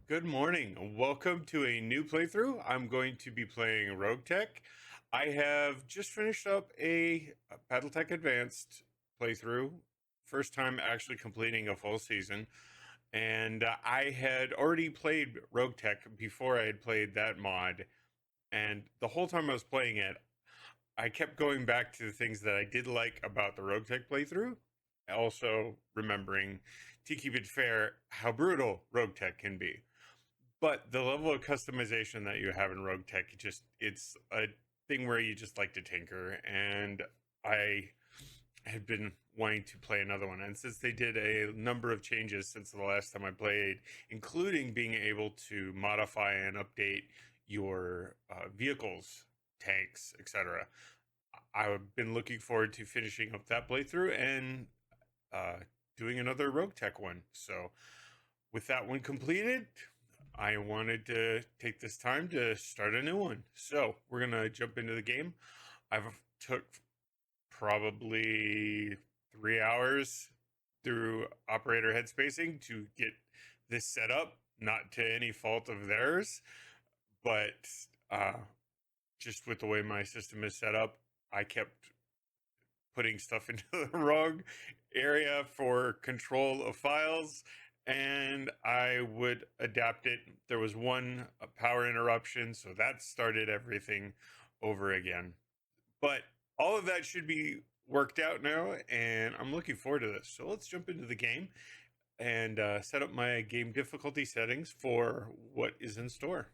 Good morning. Welcome to a new playthrough. I'm going to be playing Roguetech. I have just finished up a Battletech Advanced playthrough. First time actually completing a full season. And I had already played Roguetech before I had played that mod. And the whole time I was playing it, I kept going back to the things that I did like about the Roguetech playthrough. Also remembering, to keep it fair, how brutal Roguetech can be. But the level of customization that you have in Roguetech, it's a thing where you just like to tinker. And I had been wanting to play another one. And since they did a number of changes since the last time I played, including being able to modify and update your vehicles, tanks, etc., I've been looking forward to finishing up that playthrough and uh, doing another Roguetech one. So, with that one completed, I wanted to take this time to start a new one. So we're gonna jump into the game. I've took probably 3 hours through operator headspacing to get this set up, not to any fault of theirs, but just with the way my system is set up, I kept putting stuff into the wrong area for control of files, and I would adapt it. There was one power interruption, so that started everything over again. But all of that should be worked out now, and I'm looking forward to this. So let's jump into the game and set up my game difficulty settings for what is in store.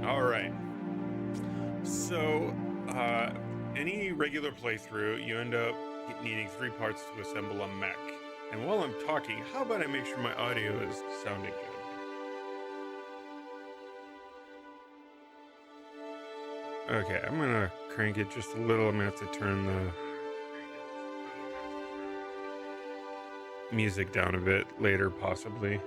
All right. So, any regular playthrough, you end up needing 3 parts to assemble a mech. And while I'm talking, how about I make sure my audio is sounding good? Okay, I'm gonna crank it just a little. I'm gonna have to turn the music down a bit later, possibly.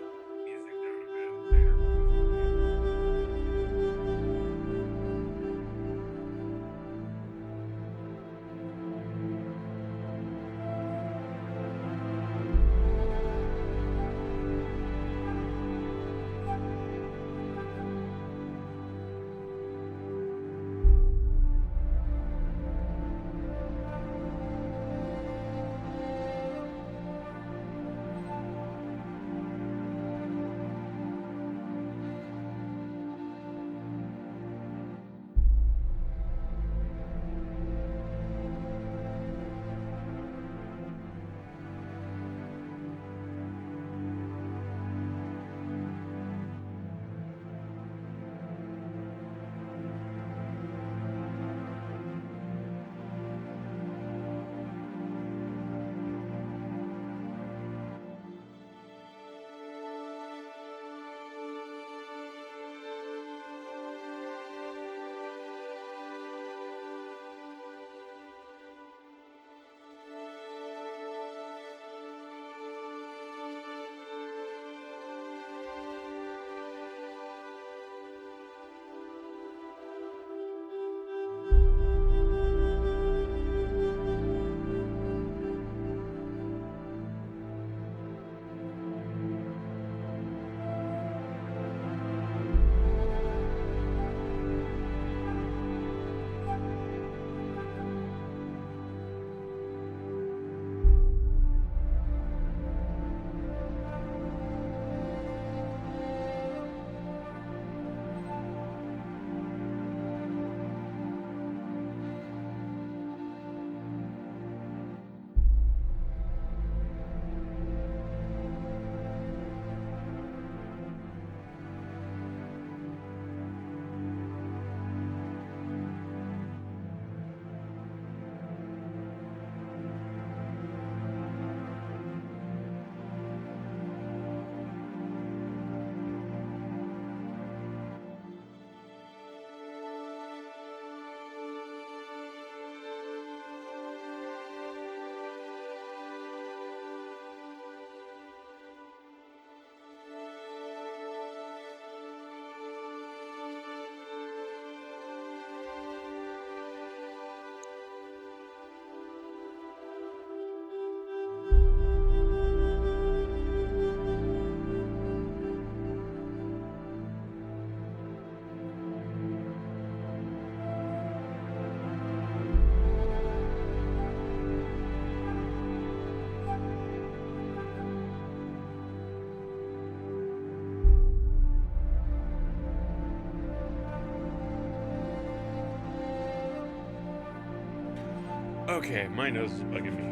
Okay, my nose is bugging me.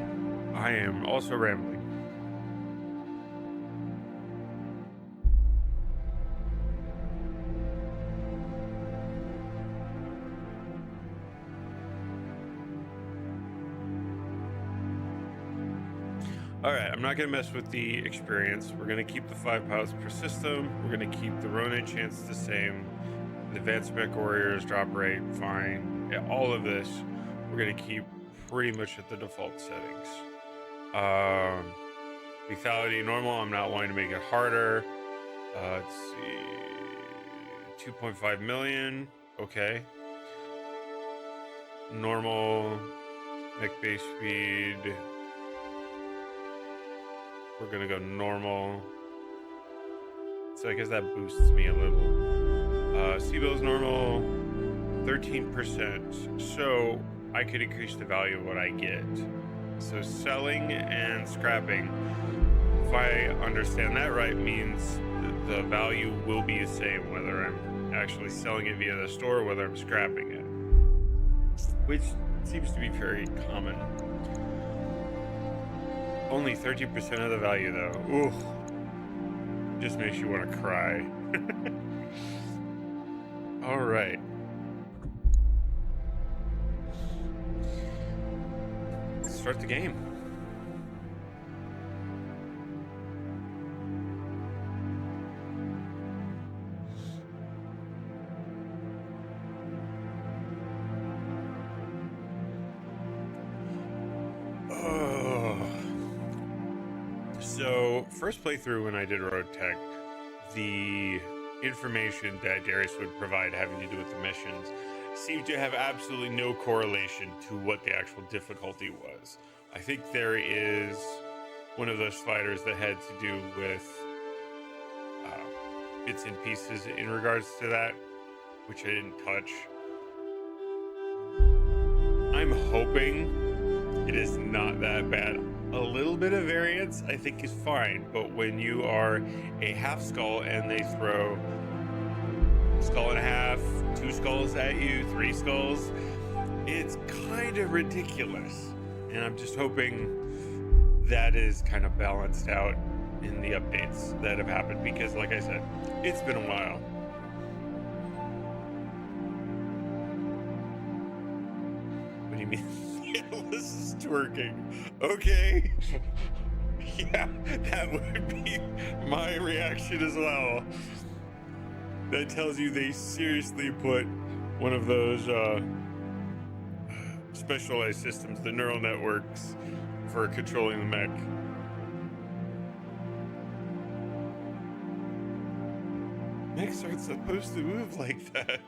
I am also rambling. Alright, I'm not going to mess with the experience. We're going to keep the 5 pilots per system. We're going to keep the Ronin chance the same. The Advanced Mechwarriors drop rate, fine. Yeah, all of this, we're going to keep pretty much at the default settings. Lethality normal, I'm not wanting to make it harder. Let's see. 2.5 million. Okay. Normal. Mech base speed. We're gonna go normal. So I guess that boosts me a little. C-Bill's normal, 13%. So I could increase the value of what I get. So selling and scrapping, if I understand that right, means the value will be the same whether I'm actually selling it via the store or whether I'm scrapping it, which seems to be very common. Only 30% of the value though. Ooh, just makes you want to cry. All right. Let's start the game. So, first playthrough when I did Roguetech, the information that Darius would provide having to do with the missions seemed to have absolutely no correlation to what the actual difficulty was. I think there is one of those sliders that had to do with bits and pieces in regards to that, which I didn't touch. I'm hoping it is not that bad. A little bit of variance I think is fine, but when you are a half skull and they throw skull and a half, 2 skulls at you, 3 skulls, it's kind of ridiculous. And I'm just hoping that is kind of balanced out in the updates that have happened, because like I said, it's been a while. What do you mean? This is twerking. Okay. Yeah, that would be my reaction as well. That tells you they seriously put one of those specialized systems, the neural networks, for controlling the mech. Mechs aren't supposed to move like that.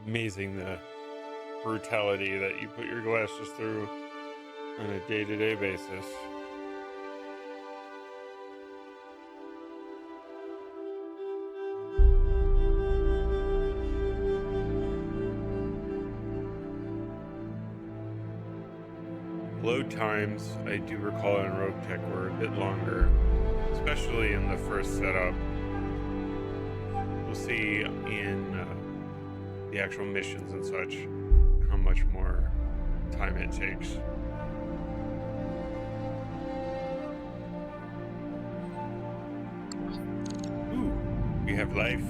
Amazing the brutality that you put your glasses through on a day-to-day basis. Load times, I do recall in Roguetech, were a bit longer, especially in the first setup. We'll see in the actual missions and such how much more time it takes. Ooh, we have life.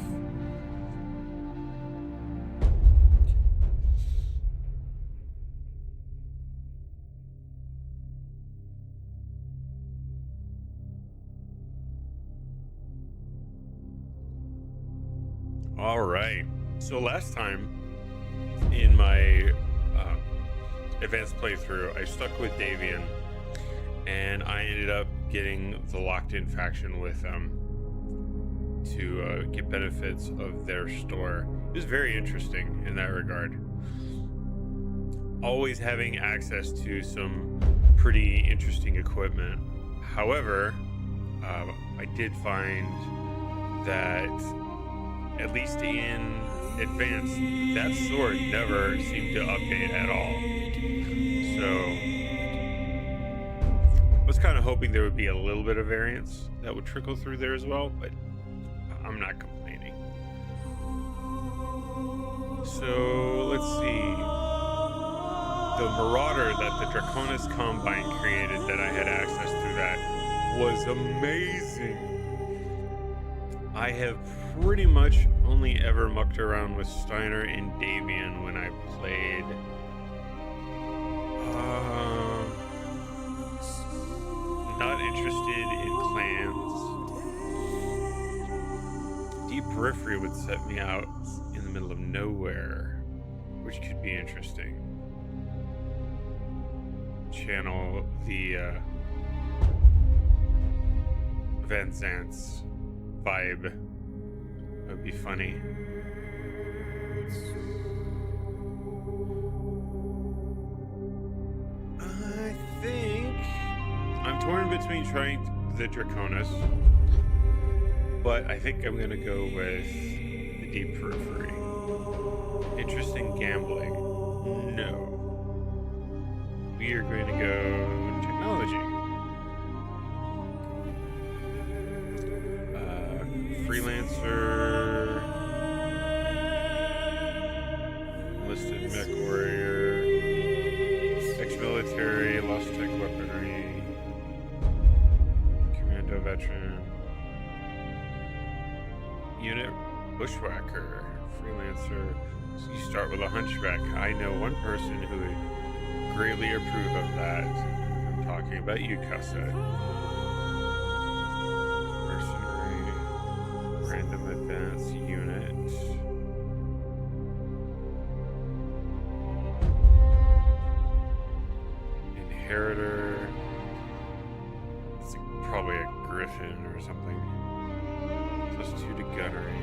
All right. So last time in my advanced playthrough, I stuck with Davian, and I ended up getting the locked-in faction with them to get benefits of their store. It was very interesting in that regard. Always having access to some pretty interesting equipment. However, I did find that, at least in Advanced, that sword never seemed to update at all. So was kind of hoping there would be a little bit of variance that would trickle through there as well, but I'm not complaining. So let's see. The Marauder that the Draconis Combine created that I had access through that was amazing. I have pretty much only ever mucked around with Steiner and Davian when I played. Not interested in clans. Deep Periphery would set me out in the middle of nowhere, which could be interesting. Channel the Van Zant's vibe. That would be funny. I think I'm torn between trying the Draconis, but I think I'm gonna go with the Deep Periphery. Interesting gambling. No. We are going to go technology. Freelancer. Enlisted Mechwarrior. Ex-military, lost tech weaponry. Commando veteran. Unit bushwhacker. Freelancer. So you start with a hunchback. I know one person who would greatly approve of that. I'm talking about you, Cussa. Mercenary, random advanced unit. Inheritor. It's probably a griffin or something. +2 to gunnery.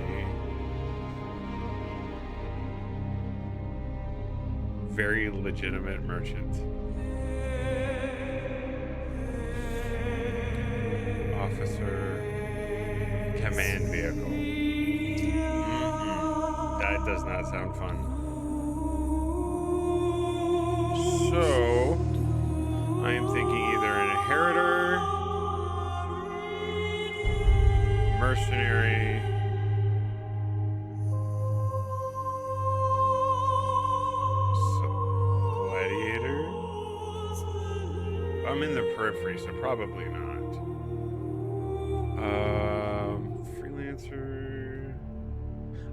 Very legitimate merchant. Officer. Command vehicle. That does not sound fun. So, I am thinking either an inheritor, mercenary, I'm in the periphery, so probably not. Freelancer.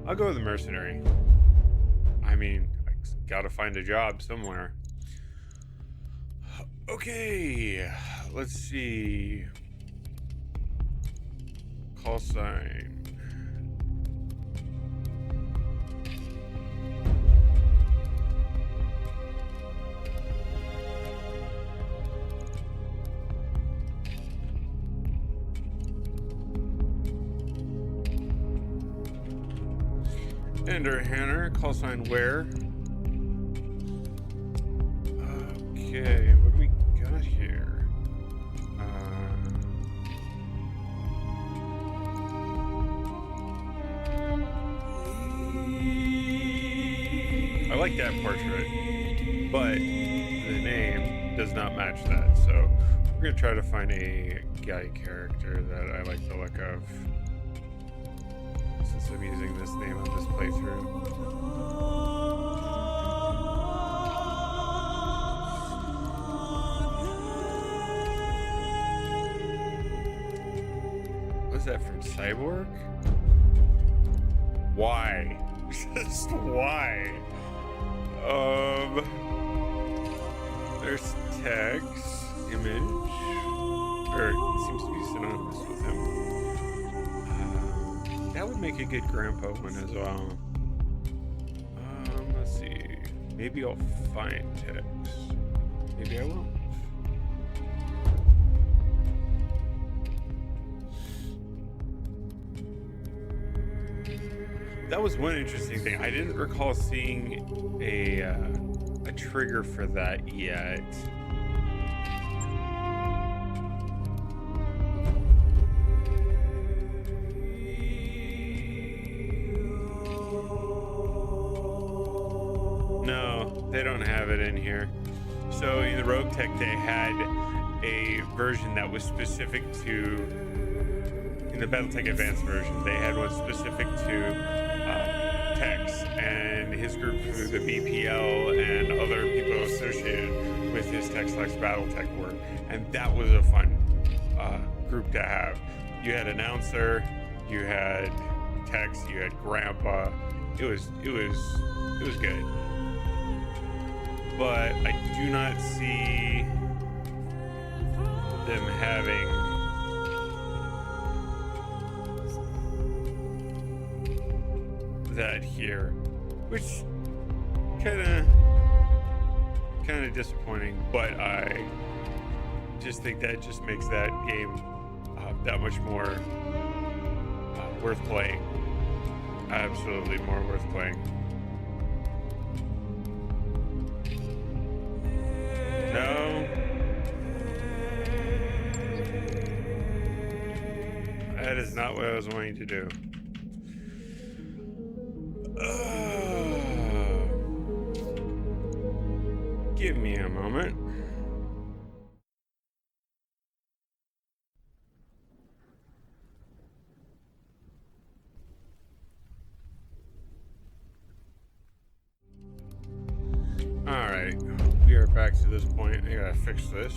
I'll go with the mercenary. I mean, I gotta find a job somewhere. Okay, let's see. Call sign. Ender Hanner, call sign where? Okay, what do we got here? I like that portrait, but the name does not match that, so we're gonna try to find a guy character that I like the look of. Since I'm using this name on this playthrough. Was that from Cyborg? Why? Just why? There's text, image, or it seems to be synonymous with him. That would make a good grandpa one as well. Let's see. Maybe I'll find text. Maybe I won't. That was one interesting thing. I didn't recall seeing a trigger for that yet. No, they don't have it in here. So in the Roguetech, they had a version that was specific to, in the Battletech Advanced version, they had one specific to Tex and his group through the BPL and other people associated with his Tex Battletech work, and that was a fun group to have. You had announcer, you had Tex, you had Grandpa. It was good, but I do not see them having that here, which kind of disappointing, but I just think that just makes that game that much more worth playing. Absolutely more worth playing. No, that is not what I was wanting to do. Give me a moment. Alright, we are back to this point. I gotta fix this.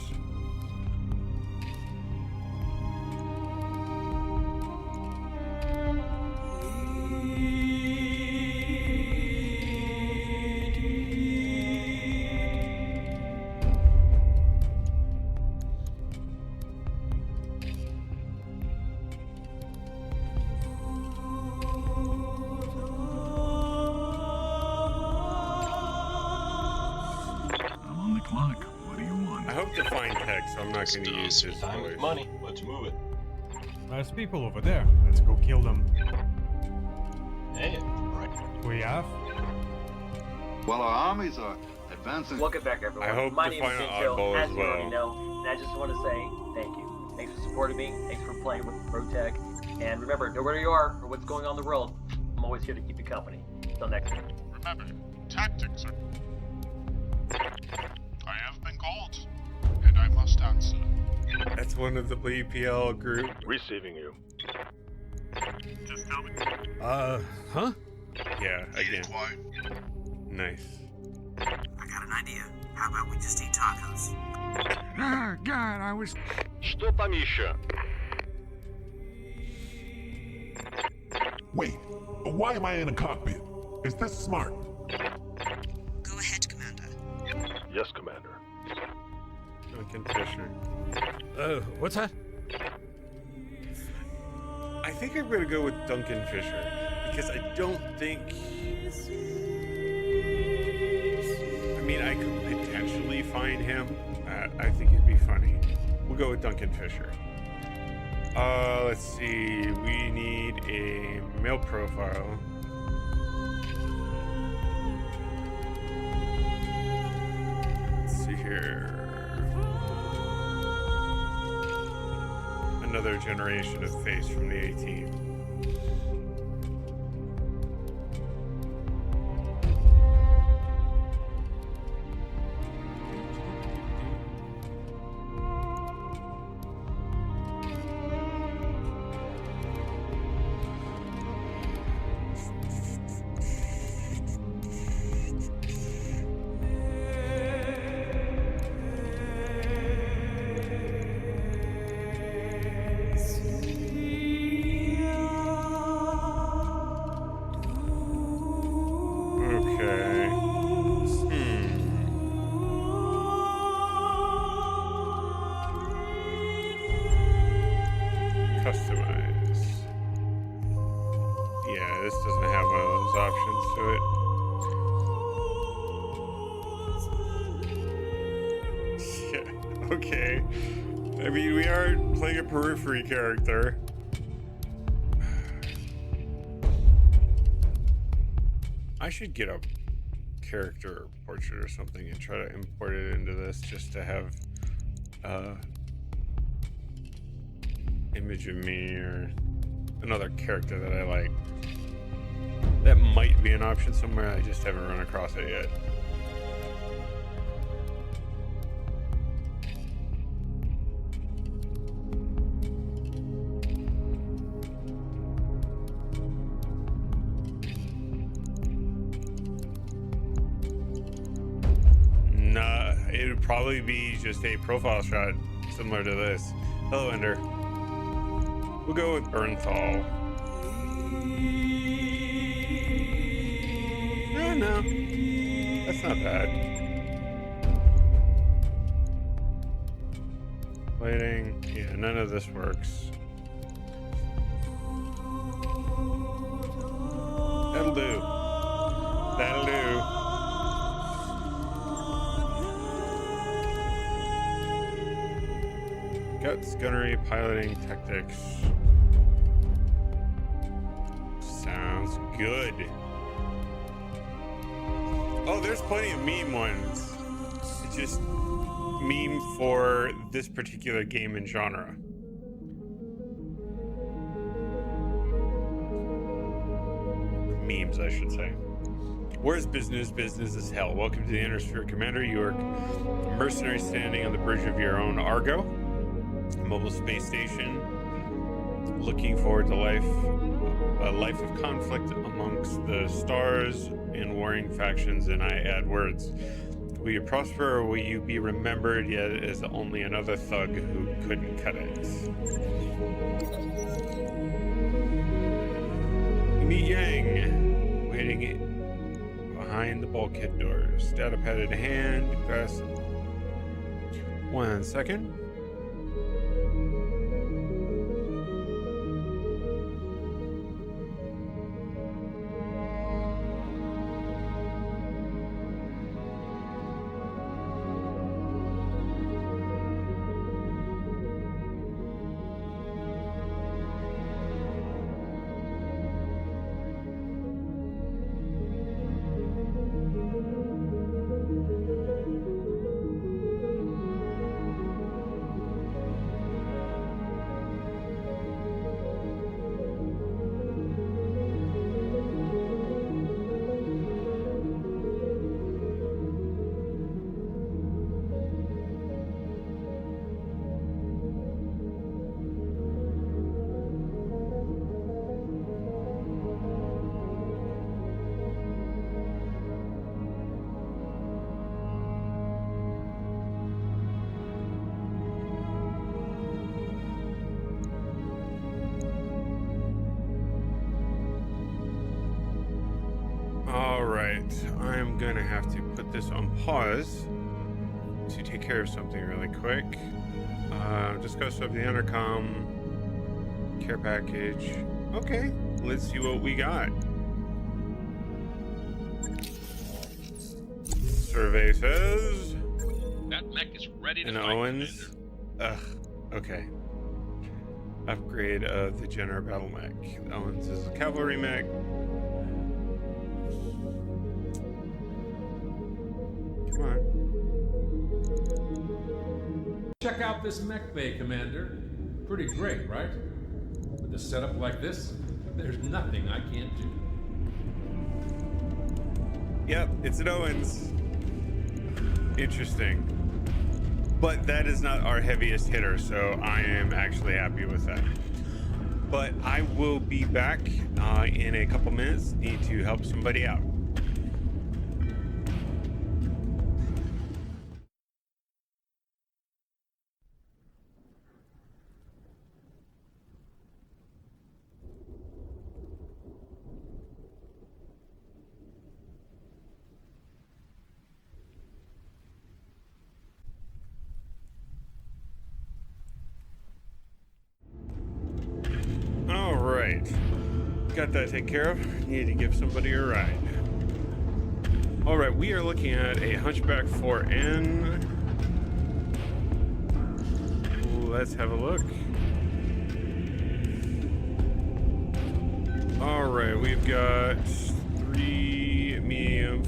What do you want? I hope to find Tex, so I'm not going to use his Time voice. with money. Let's move it. There's people over there. Let's go kill them. Hey, right. We have? Well, our armies are advancing. Welcome back, everyone. I hope My to name find is an Intel, oddball as as you already well. know, and I just want to say thank you. Thanks for supporting me. Thanks for playing with Roguetech. And remember, know where you are or what's going on in the world. I'm always here to keep you company. Until next time. Remember, tactics are... I have been called, and I must answer. That's one of the BPL group. Receiving you. Just tell me. Huh? Yeah, again. Quiet. Nice. I got an idea. How about we just eat tacos? Ah, God, I was... Что там еще? Wait, why am I in a cockpit? Is this smart? Go ahead, Commander. Yes, Commander. Duncan Fisher. What's that? I think I'm going to go with Duncan Fisher because I don't think... I mean, I could potentially find him. I think it'd be funny. We'll go with Duncan Fisher. Let's see. We need a male profile. Let's see here. Another generation of face from the 18. Okay. Customize. Yeah, this doesn't have one of those options to it. Yeah, okay. I mean, we are playing a periphery character. I should get a character portrait or something and try to import it into this just to have image of me or another character that I like. That might be an option somewhere. I just haven't run across it yet. probably be just a profile shot similar to this. Hello, Ender. We'll go with Bernthal. No, that's not bad. Lighting, yeah, none of this works. That'll do. That'll do. Guts, gunnery, piloting, tactics. Sounds good. Oh, there's plenty of meme ones. It's just meme for this particular game and genre. Memes, I should say. Where's business? Business is hell. Welcome to the Inner Sphere, Commander. You are a mercenary standing on the bridge of your own Argo, a mobile space station. Looking forward to a life of conflict amongst the stars and warring factions, and I add words. Will you prosper, or will you be remembered yet as only another thug who couldn't cut it? You meet Yang, waiting behind the bulkhead doors. Data pad in hand, glass. 1 second. I'm gonna have to put this on pause to take care of something really quick. Discuss of the intercom, care package. Okay, let's see what we got. Survey says That mech is ready to and fight, Owens. Commander. Okay. Upgrade of the Jenner battle mech. Owens is a cavalry mech. Come on. Check out this mech bay, Commander. Pretty great, right? With a setup like this, there's nothing I can't do. Yep, it's an Owens. Interesting. But that is not our heaviest hitter, so I am actually happy with that. But I will be back in a couple minutes. Need to help somebody out. Got that taken care of. Need to give somebody a ride. All right, we are looking at a Hunchback 4N. Let's have a look. All right, we've got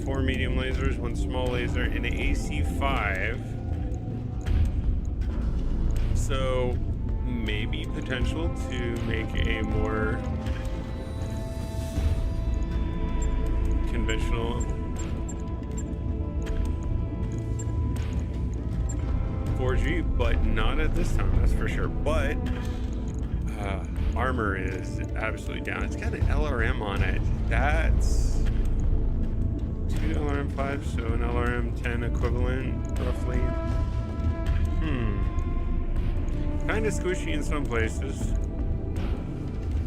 4 medium lasers, 1 small laser, and an AC-5. So maybe potential to make a more conventional 4G, but not at this time, that's for sure. But armor is absolutely down. It's got an LRM on it. That's 2 LRM5, so an LRM 10 equivalent. roughly. Kind of squishy in some places.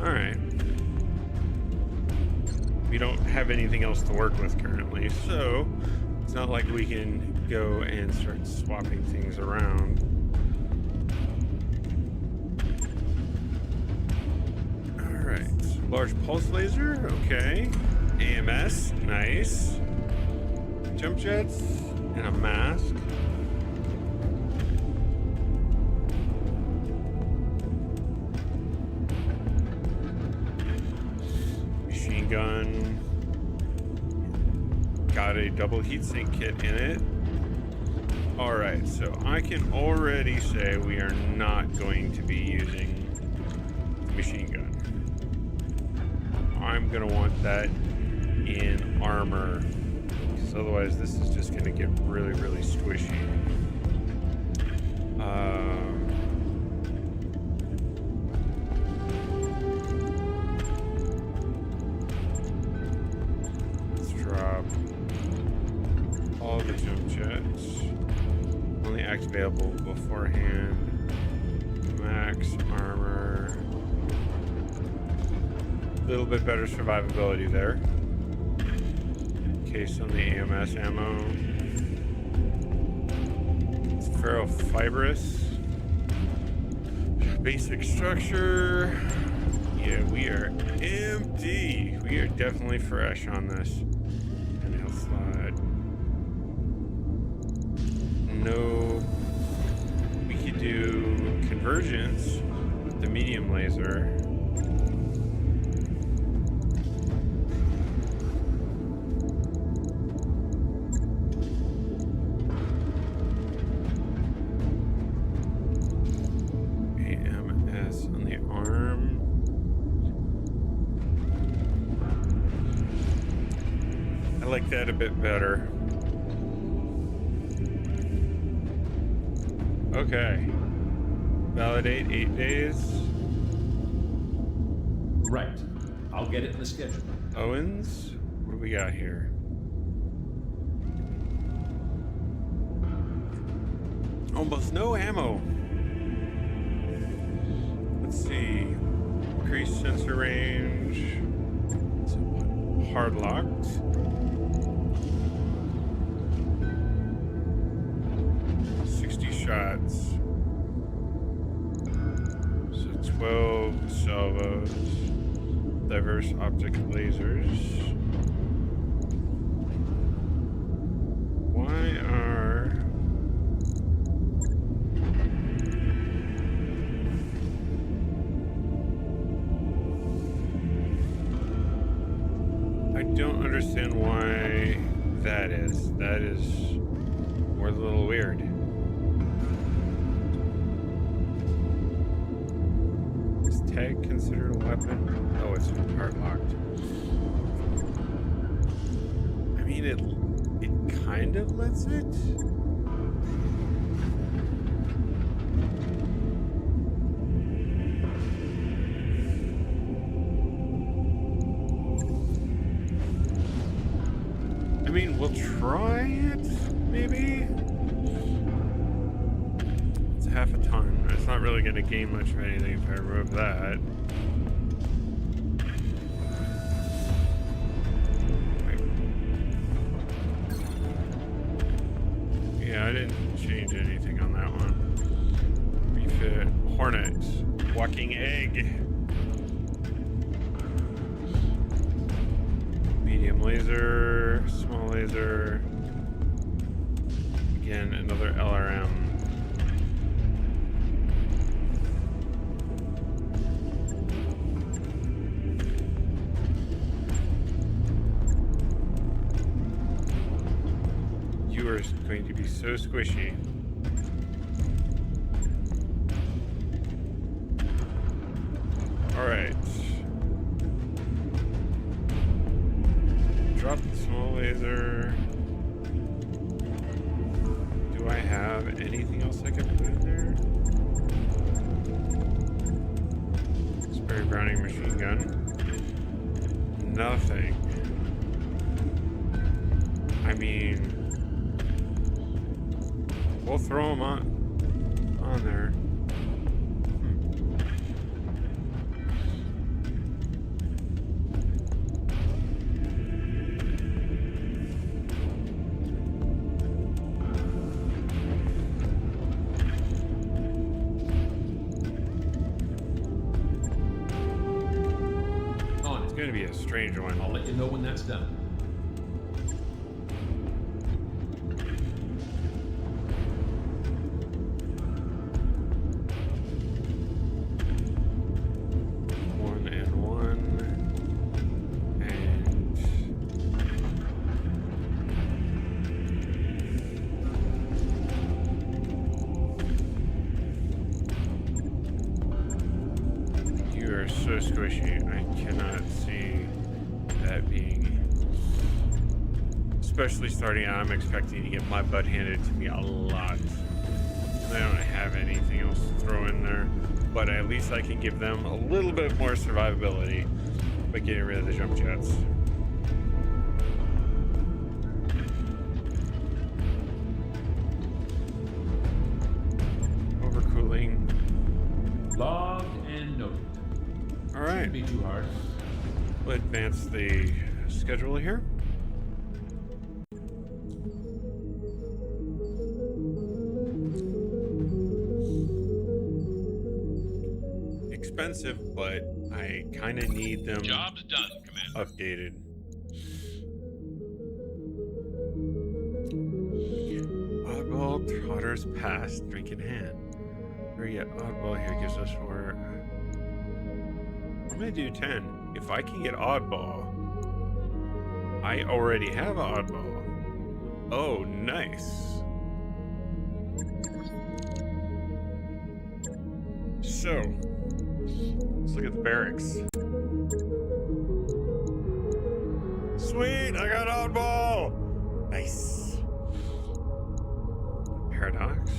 Alright. We don't have anything else to work with currently, so it's not like we can go and start swapping things around. Alright. Large pulse laser, okay. AMS, nice. Jump jets, and a mask. Machine gun. Got a double heatsink kit in it. Alright, so I can already say we are not going to be using the machine gun. I'm gonna want that in armor, because otherwise this is just gonna get really, really squishy. Let's drop all the jump jets. Only activatable beforehand. Max armor. A little bit better survivability there. Case on the AMS ammo. It's ferrofibrous. Basic structure. Yeah, we are empty. We are definitely fresh on this. And health slide. No. We could do convergence with the medium laser. AMS on the arm. I like that a bit better. Okay. Validate 8 days. Right. I'll get it in the schedule. Owens, what do we got here? Almost no ammo. Let's see. Increased sensor range. Hard locked. Shots. So 12 salvos. Diverse optic lasers. Why are... I don't understand why that is. That is more a little weird. Tag considered a weapon? Oh, it's hard locked. I mean, it kind of lets it. I mean, we'll try it, maybe. It's half a ton. It's not really going to gain much of anything if I remove that. Yeah, I didn't change anything on that one. Refit. Hornet. Walking egg. Medium laser. Small laser. Again, another LRM. Going to be so squishy. All right. Drop the small laser. Do I have anything else I can put in there? Sperry Browning machine gun. Nothing. I mean, We'll throw them on there. On It's it. gonna be a strange one. I'll let you know when that's done. One and one. And you are so squishy. I cannot see that being. Especially starting out, I'm expecting to get my butt handed to me a lot. I don't have anything else to throw in there, but at least I can give them a little bit more survivability by getting rid of the jump jets. Overcooling. Logged and noted. All right, Shouldn't be too hard. we'll advance the schedule here. Expensive, but I kind of need them Job's done, Commander. updated. Oddball trotters past, drink in hand. Or yet oddball here gives us 4. I'm gonna do 10. If I can get oddball, I already have oddball. Oh, nice. So, let's look at the barracks. Sweet, I got oddball. Nice. Paradox.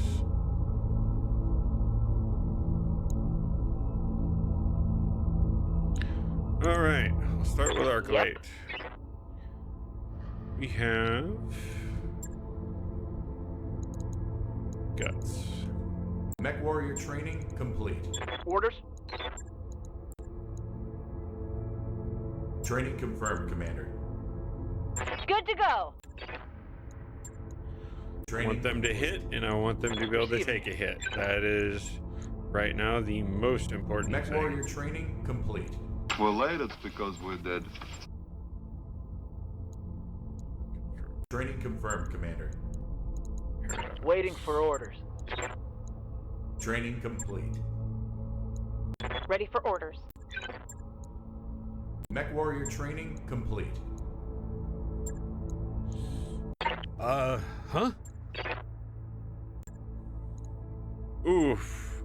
All right, we'll start with Arclight. We have guts. Mechwarrior training complete. Orders? Training confirmed, Commander. Good to go. I Training want them to hit, and I want them to be able to take a hit. That is, right now, the most important Mechwarrior thing. training complete. We're late, it's because we're dead. Training confirmed, Commander. Waiting for orders. Training complete. Ready for orders. Mechwarrior training complete. Huh? Oof.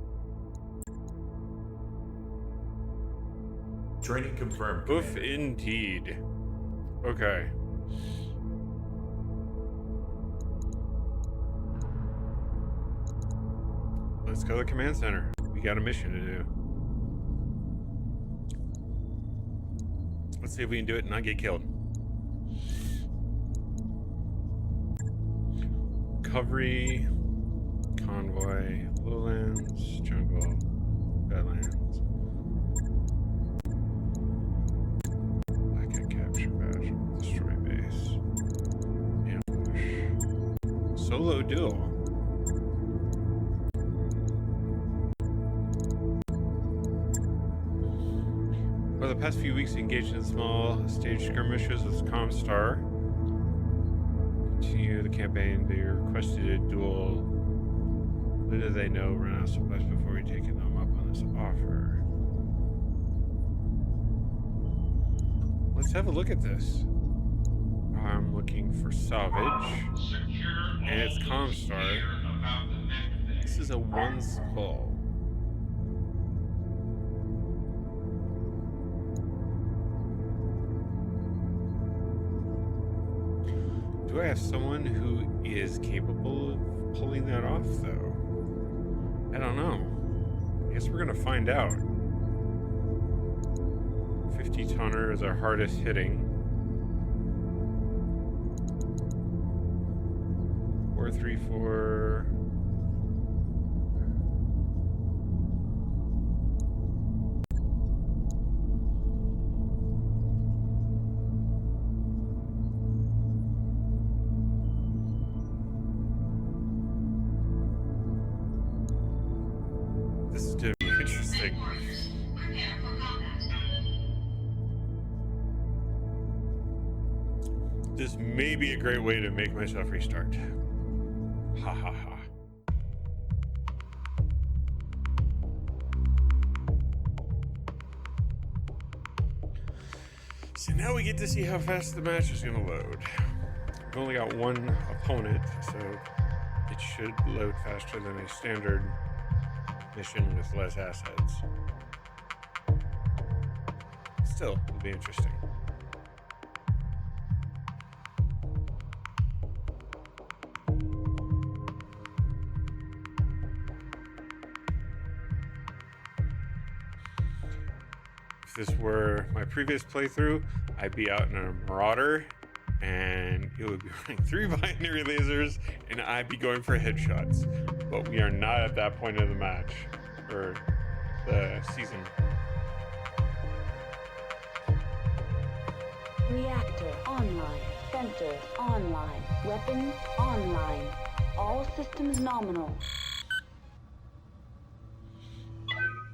Training confirmed, Oof, Commander. indeed. Okay. Let's go to the command center. We got a mission to do. Let's see if we can do it and not get killed. Recovery, convoy, lowlands, jungle, badlands. Black capture badge, destroy base, ambush, solo duel. Over the past few weeks, engaged in small stage skirmishes with Comstar. Continue the campaign. They requested a duel. Little do they know, run out of supplies before we take them up on this offer. Let's have a look at this. I'm looking for salvage, and it's Comstar. This is a one skull. Do I have someone who is capable of pulling that off, though? I don't know. I guess we're gonna find out. 50-tonner is our hardest hitting. 434. This may be a great way to make myself restart. Ha ha ha. So now we get to see how fast the match is going to load. We've only got one opponent, so it should load faster than a standard mission with less assets. Still, it'll be interesting. If this were my previous playthrough, I'd be out in a Marauder and it would be running 3 binary lasers and I'd be going for headshots. But we are not at that point of the match or the season. Reactor online. Sensors online. Weapons online. All systems nominal.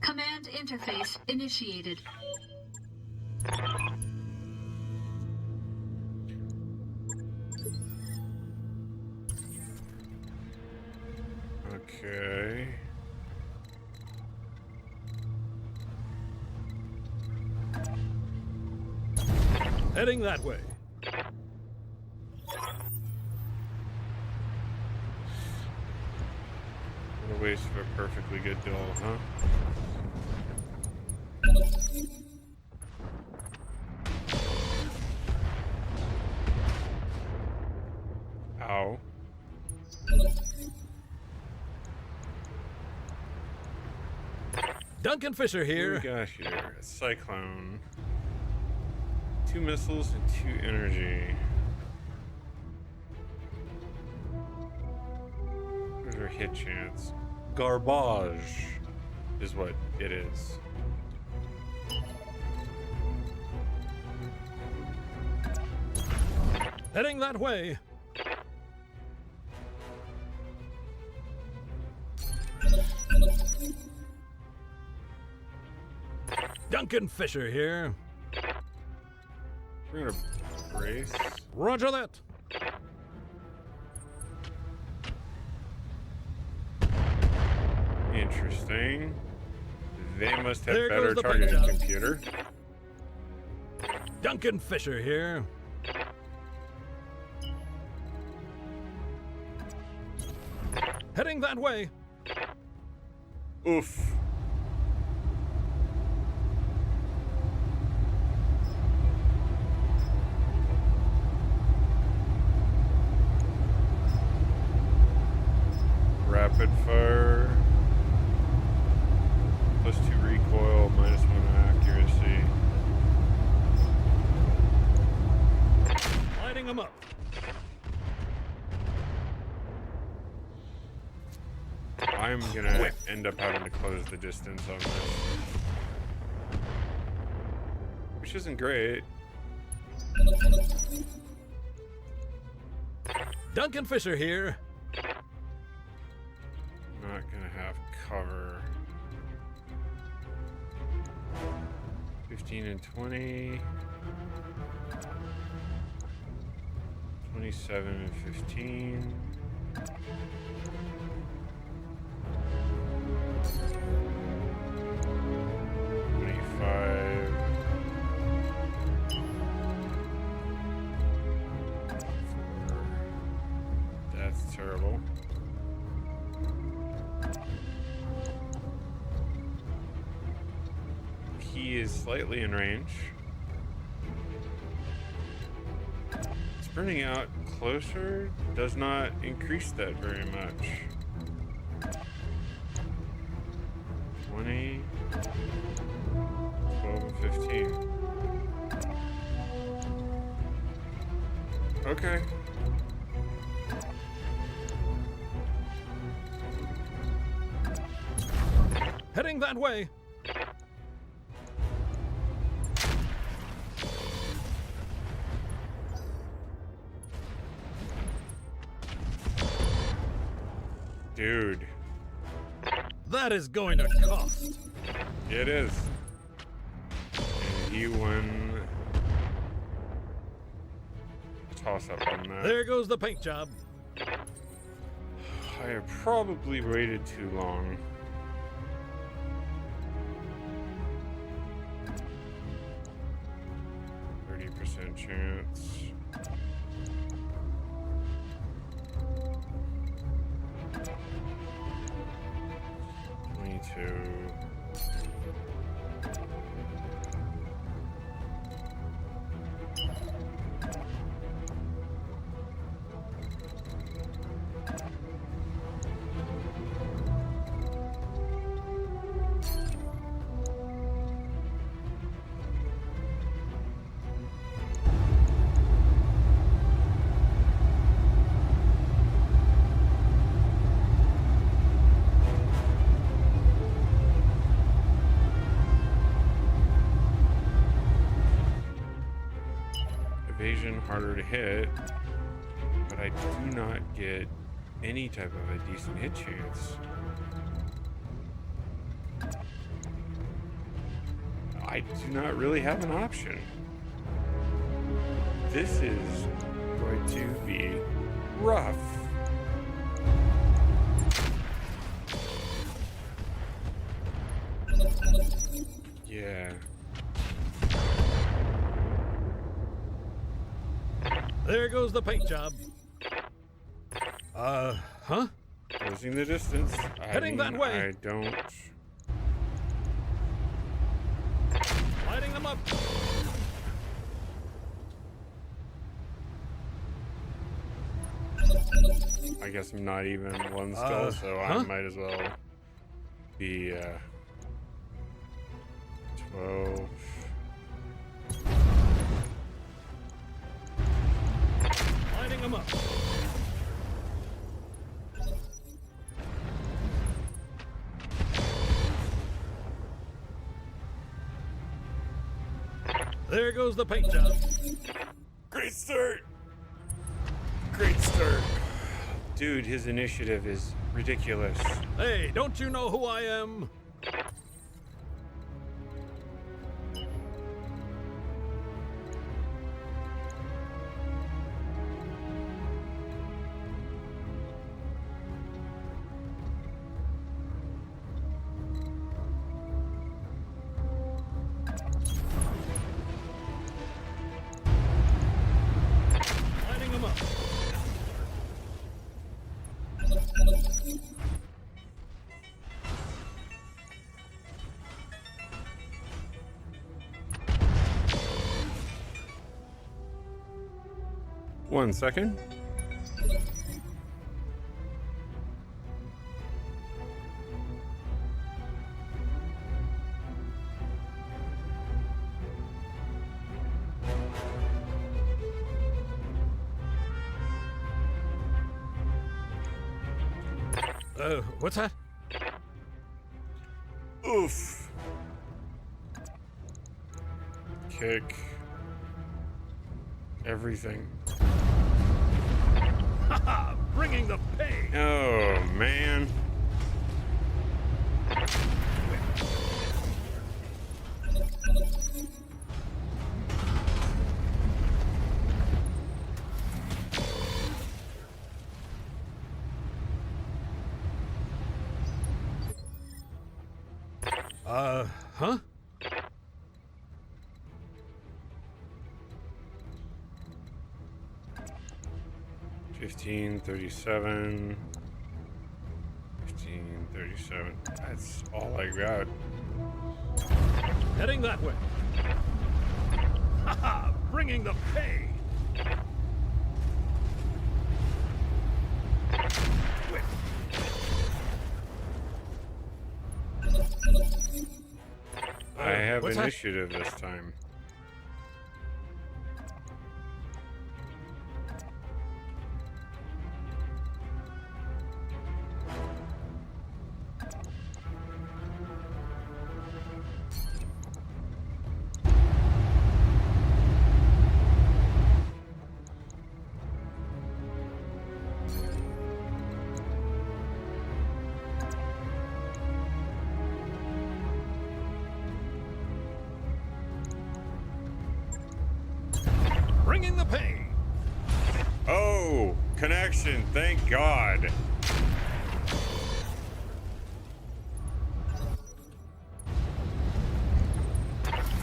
Command interface initiated. Okay. Heading that way. What a waste of a perfectly good duel, huh? Ow. Duncan Fisher here. What do we got here? A Cyclone. 2 missiles and 2 energy. Where's our hit chance? Garbage is what it is. Heading that way. Duncan Fisher here. We're gonna brace. Roger that. Interesting. They must have There better goes the targeting paint job. computer. Duncan Fisher here. Heading that way. Oof. Rapid fire. +2 recoil, -1 accuracy. Lighting them up. I'm gonna end up having to close the distance on this. Which isn't great. Duncan Fisher here. Not gonna have cover. 15 and 20. 27 and 15. 25. 4. That's terrible. He is slightly in range. Sprinting out closer does not increase that very much. 20, 12, and 15. Okay. Heading that way. Dude. That is going to cost. It is. And he won toss up on that. There goes the paint job. I have probably waited too long. %30 chance. Evasion harder to hit, but I do not get any type of a decent hit chance. I do not really have an option. This is going to be rough. Yeah. There goes the paint job. Huh? Closing the distance. Heading that way. I don't. Lighting them up. I guess I'm not even one skull, so I might as well be 12. Lighting them up. There goes the paint job. Great start. Great start. Dude, his initiative is ridiculous. Hey, don't you know who I am? Lighting them up. One second. What's that? Oof. Kick. Everything. Haha, bringing the pain. Oh, man. Huh? $15.37. $15.37. That's all I got. Heading that way. Haha, bringing the pain. I have what's that? initiative this time. Bringing the pain. Oh, connection. Thank God.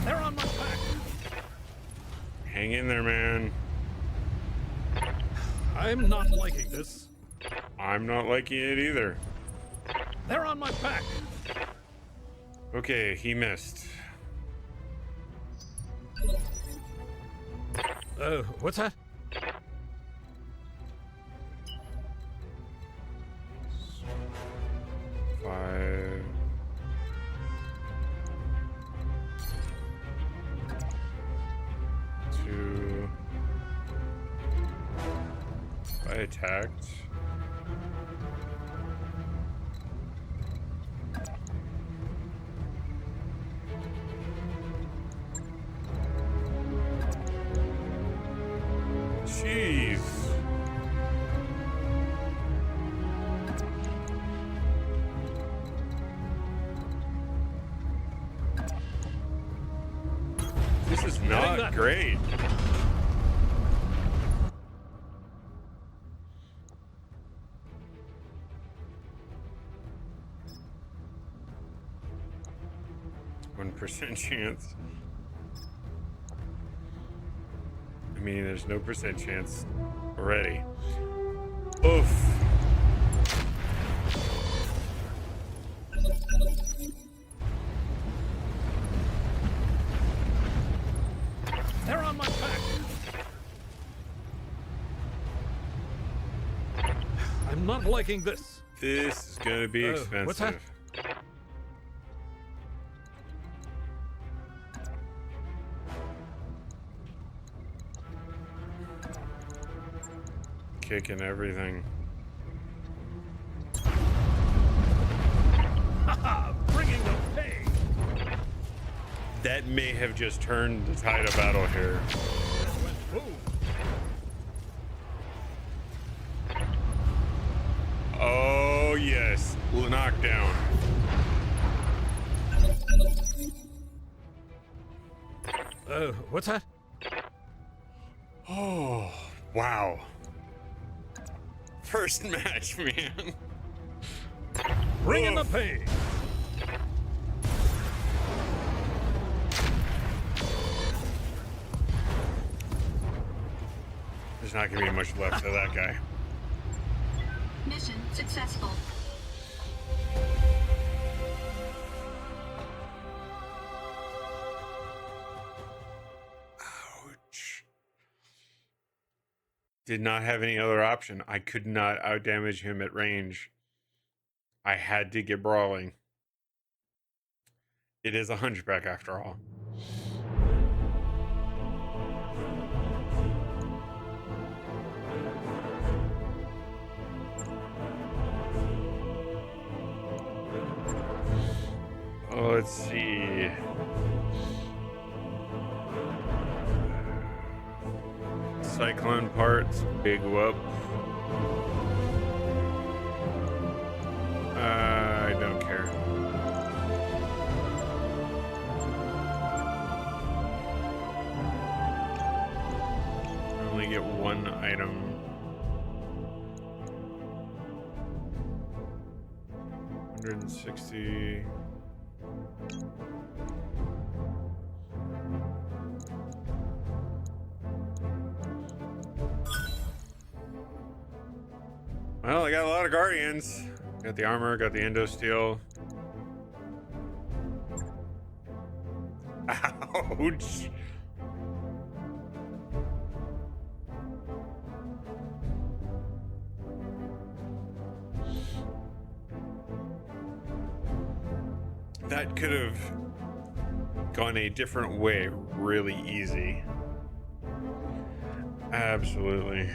They're on my back. Hang in there, man. I'm not liking this. I'm not liking it either. They're on my back. Okay, he missed. What's that? Five. Two. I attacked. Jeez. This is not great. One 1% chance. I mean, there's no percent chance already. Oof. They're on my back. I'm not liking this. This is gonna be expensive. What's that? Kicking everything. Haha, bringing the pay. That may have just turned the tide of battle here. Boom. Oh yes, knockdown. What's that? Oh wow. First match, man. Bring in the pay. There's not gonna be much left of that guy. Mission successful. Ouch. Did not have any other option. I could not outdamage him at range. I had to get brawling. It is a hunchback after all. Oh, let's see. Cyclone parts, big whoop. I don't care. I only get one item. $160. Well, I got a lot of guardians. Got the armor, got the endo steel. Ouch. That could have gone a different way really easy. Absolutely.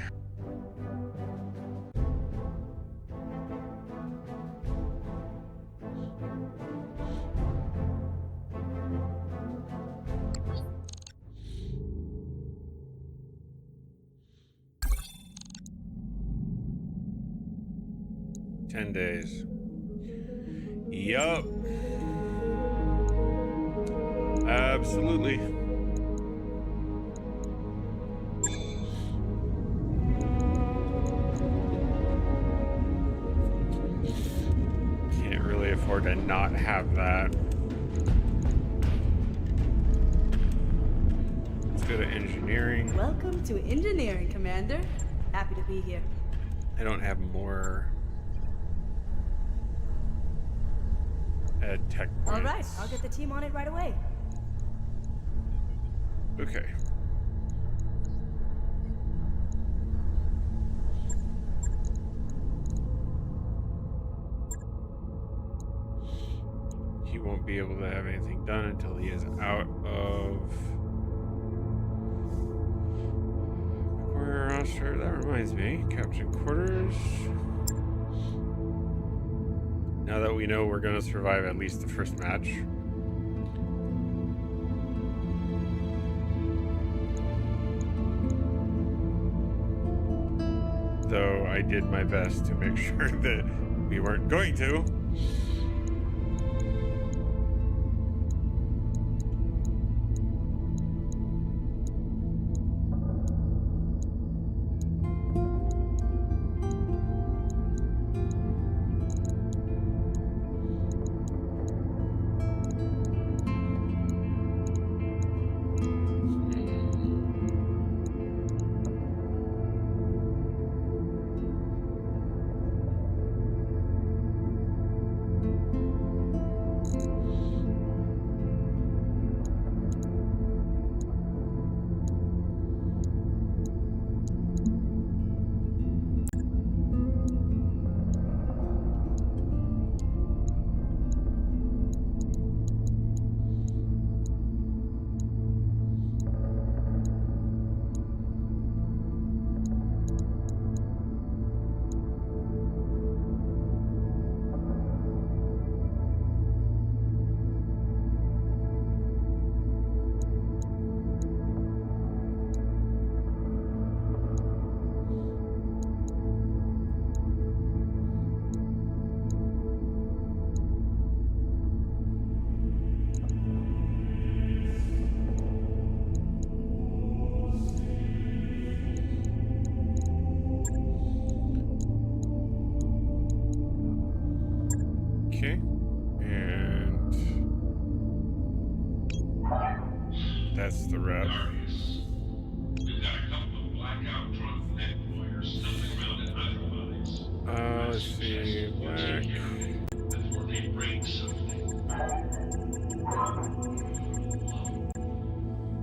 Days. Yup. Absolutely. have that. Let's go to engineering. Welcome to engineering, Commander. Happy to be here. I don't have more tech points. All right, I'll get the team on it right away. Okay. He won't be able to have anything done until he is out of Mechwarrior roster. That reminds me, Captain Quarters. Now that we know we're going to survive at least the first match. Though I did my best to make sure that we weren't going to. Okay, and that's the rep. We've got a couple of blackout drunk Mechwarriors stumbling around in hydrobodies. Let's see, back. Before they break something.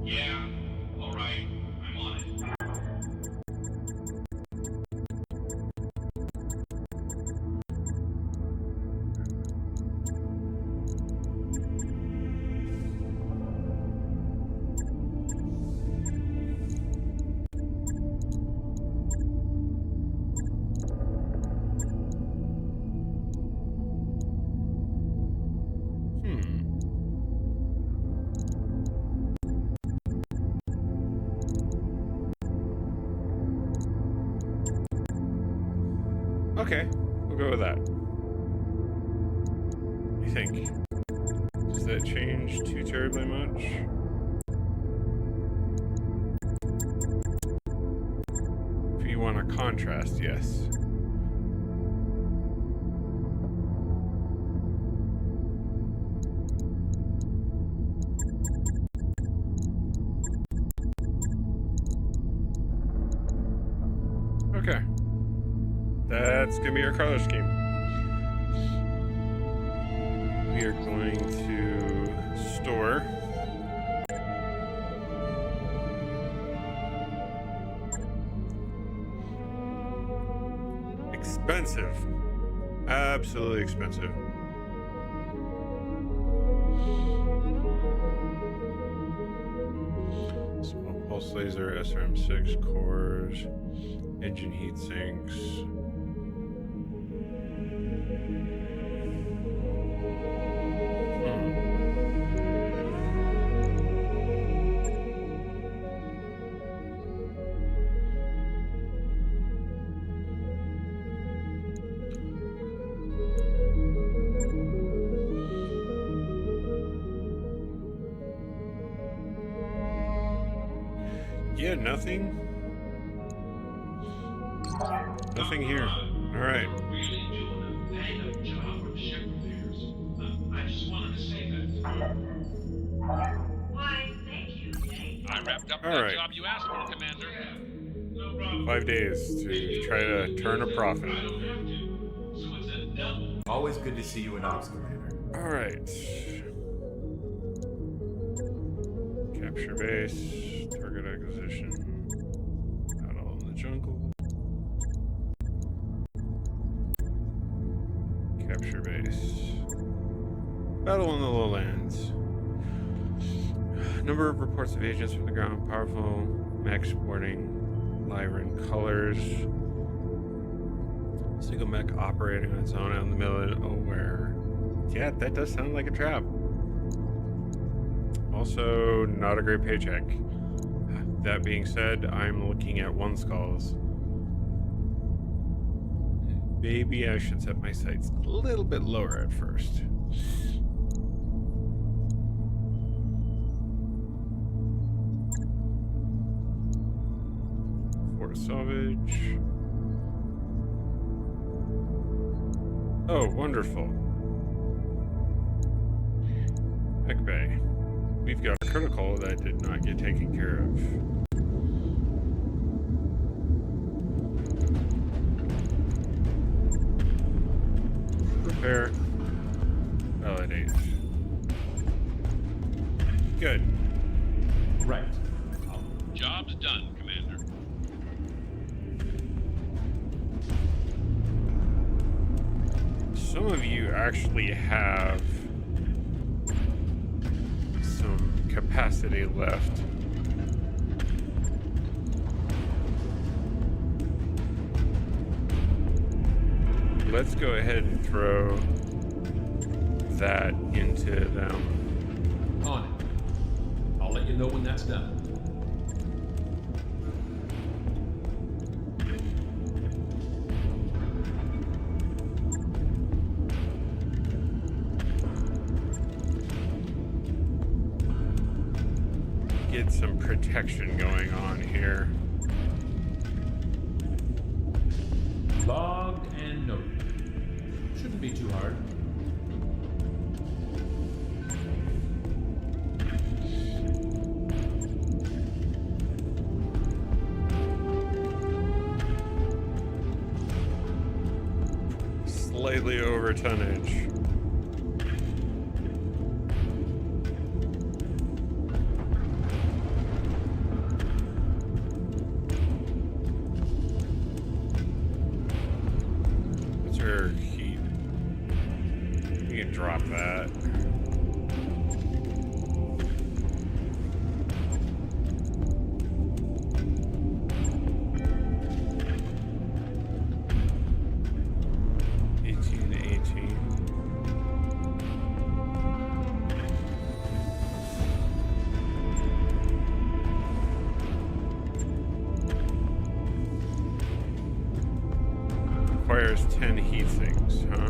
Yeah, all right, I'm on it. Okay, we'll go with that. What do you think? Does that change too terribly much? If you want a contrast, yes. Okay. That's going to be our color scheme. We are going to store. Expensive. Absolutely expensive. Small pulse laser, SRM6 cores, engine heat sinks. Yeah, nothing. Nothing here. All right. Really doing a bang-up job of ship repairs. I'm Why, thank you, Nate. I wrapped up All that right. job you asked for, Commander. No problem. 5 days to try to turn a profit. I don't have to. So it's a double. Always good to see you in ops, Commander. All right. Capture base, target acquisition, battle in the jungle. Capture base. Battle in the lowlands. Number of reports of agents from the ground. Powerful mech sporting Lyran colors. Single mech operating on its own out in the middle of nowhere. Yeah, that does sound like a trap. Also, not a great paycheck. That being said, I'm looking at 1 skulls. Maybe I should set my sights a little bit lower at first. For salvage. Oh, wonderful. Mech Bay. We've got a critical that did not get taken care of. Repair. Validate. Good. Right. Job's done, Commander. Some of you actually have some capacity left. Let's go ahead and throw that into them. On it. I'll let you know when that's done. Get some protection going on here. Logged and noted. Shouldn't be too hard. Slightly over tonnage. What's her heat? You can drop that. Requires 10 heat sinks, huh?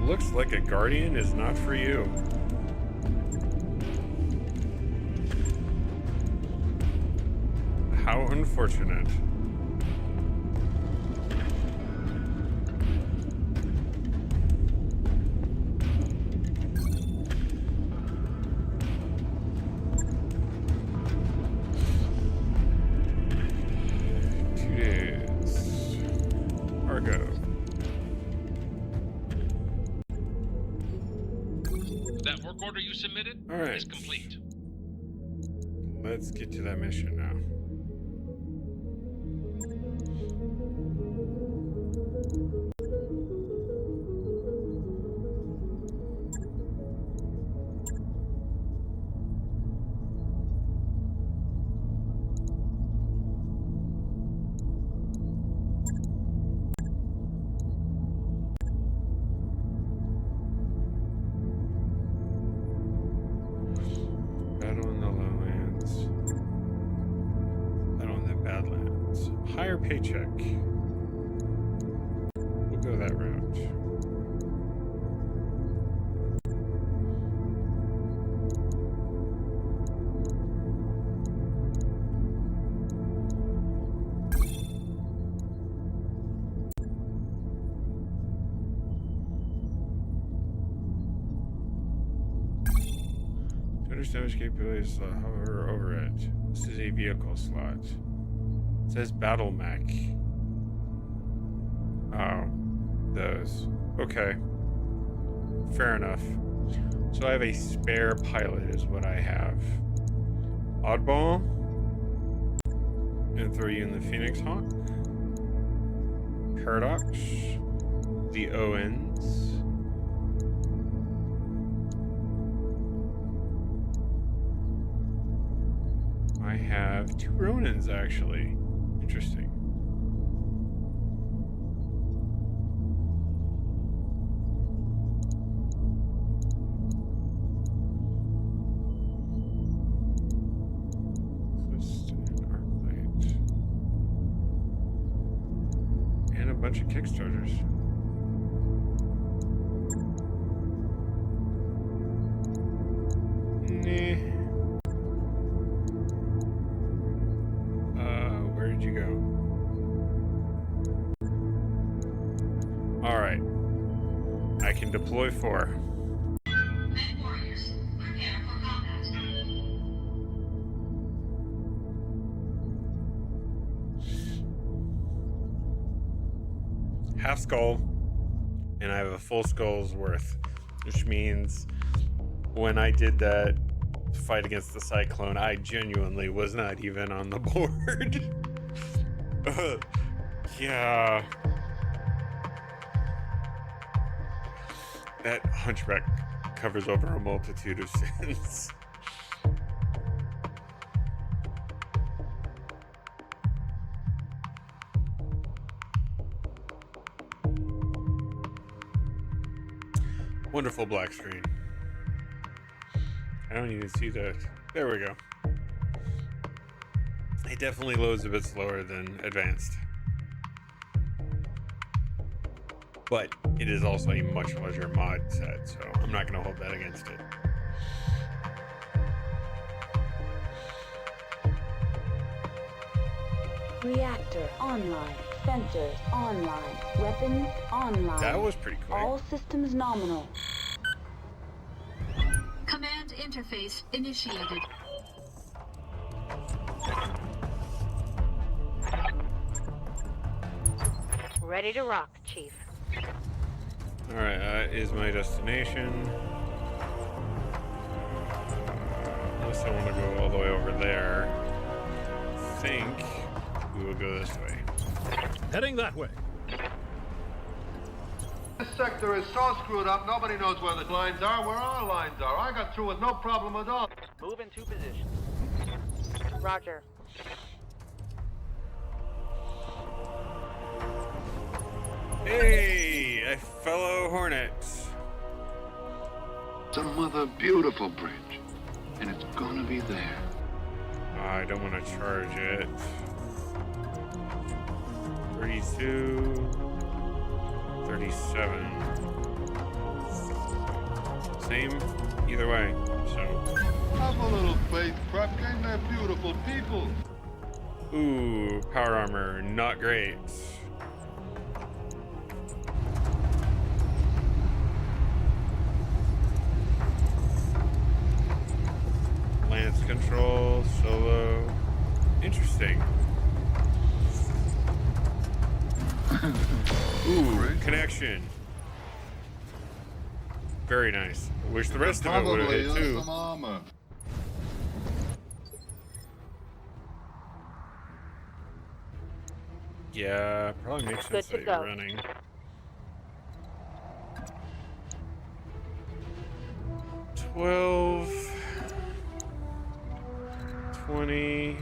Looks like a guardian is not for you. How unfortunate. That work order you submitted is complete. Let's get to that mission now. Higher paycheck. We'll go that route. Bonus damage capabilities, hover over it. This is a vehicle slot. It says battle mech. Oh, those. Okay. Fair enough. So I have a spare pilot is what I have. Oddball. And throw you in the Phoenix Hawk. Paradox. The Owens. I have 2 Ronins actually. Interesting. And a bunch of Kickstarters. Nah. Where did you go? Alright. I can deploy 4. Mechwarriors, prepare for combat. Half skull, and I have a full skull's worth, which means when I did that fight against the Cyclone, I genuinely was not even on the board. Yeah. That hunchback covers over a multitude of sins. Wonderful black screen. I don't even see the... There we go. It definitely loads a bit slower than Advanced. But it is also a much larger mod set, so I'm not going to hold that against it. Reactor online. Sensors online. Weapons online. That was pretty quick. All systems nominal. Command interface initiated. Ready to rock, Chief. Alright, that is my destination. Unless I want to go all the way over there. I think we will go this way. Heading that way. This sector is so screwed up, nobody knows where the lines are, where our lines are. I got through with no problem at all. Move into position. Roger. Hey, a fellow Hornet. It's a mother beautiful bridge, and it's gonna be there. I don't want to charge it. 32, 37. Same, either way. So. Have a little faith, Krupkin. They're beautiful people. Ooh, power armor, not great. Lance control, solo. Interesting. Ooh, connection. Very nice. Wish the rest of it would have hit too. Some armor. Yeah, probably makes sense that you're running. $12, 20.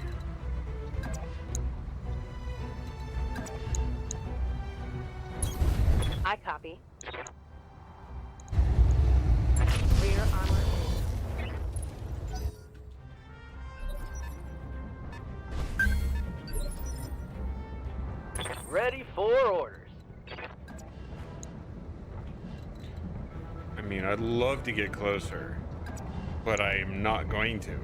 I copy. Rear armor. Ready for orders. I mean, I'd love to get closer, but I am not going to.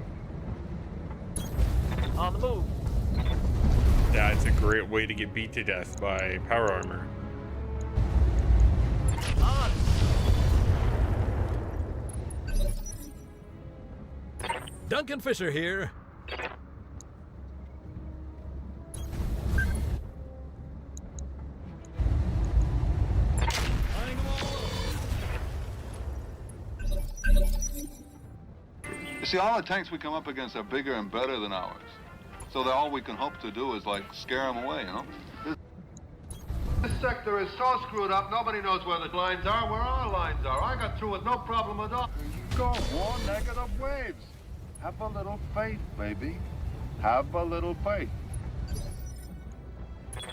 On the move. That's a great way to get beat to death by power armor. On. Duncan Fisher here. You see, all the tanks we come up against are bigger and better than ours. So that all we can hope to do is, like, scare them away, you know? This sector is so screwed up, nobody knows where the lines are, where our lines are. I got through with no problem at all. You go, war, negative waves. Have a little faith, baby. Have a little faith.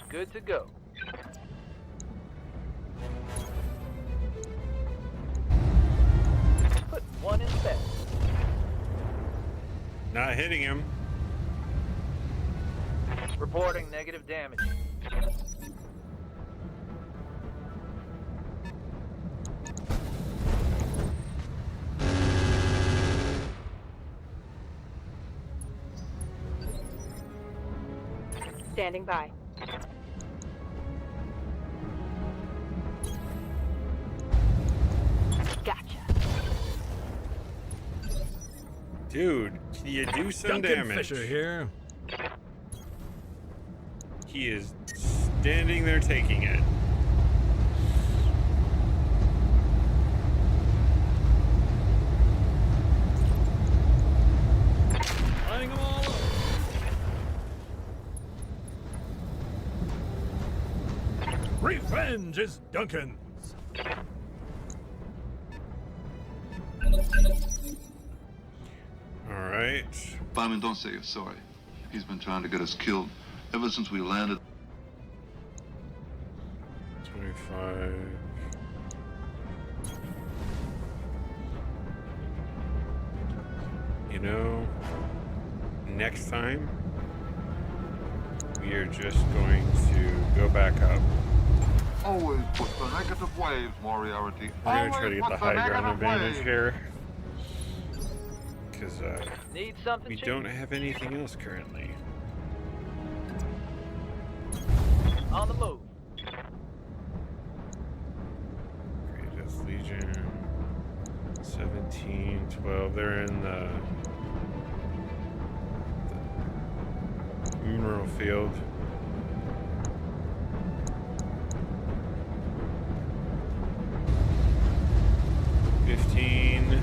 Good to go. Put one in bed. Not hitting him. Reporting negative damage. Standing by. Gotcha. Dude, can you do some Duncan damage? Fisher here. He is standing there taking it. Lining them all up. Revenge is Duncan's. All right. Fireman, don't say you're sorry. He's been trying to get us killed ever since we landed. 25. You know, next time we are just going to go back up. Always put the negative waves, Moriarty. We're gonna try to get the high ground advantage here. Because Need something, we Chief? don't have anything else currently. On the move. Greatest Legion. 17, 12. They're in the mineral field. $15,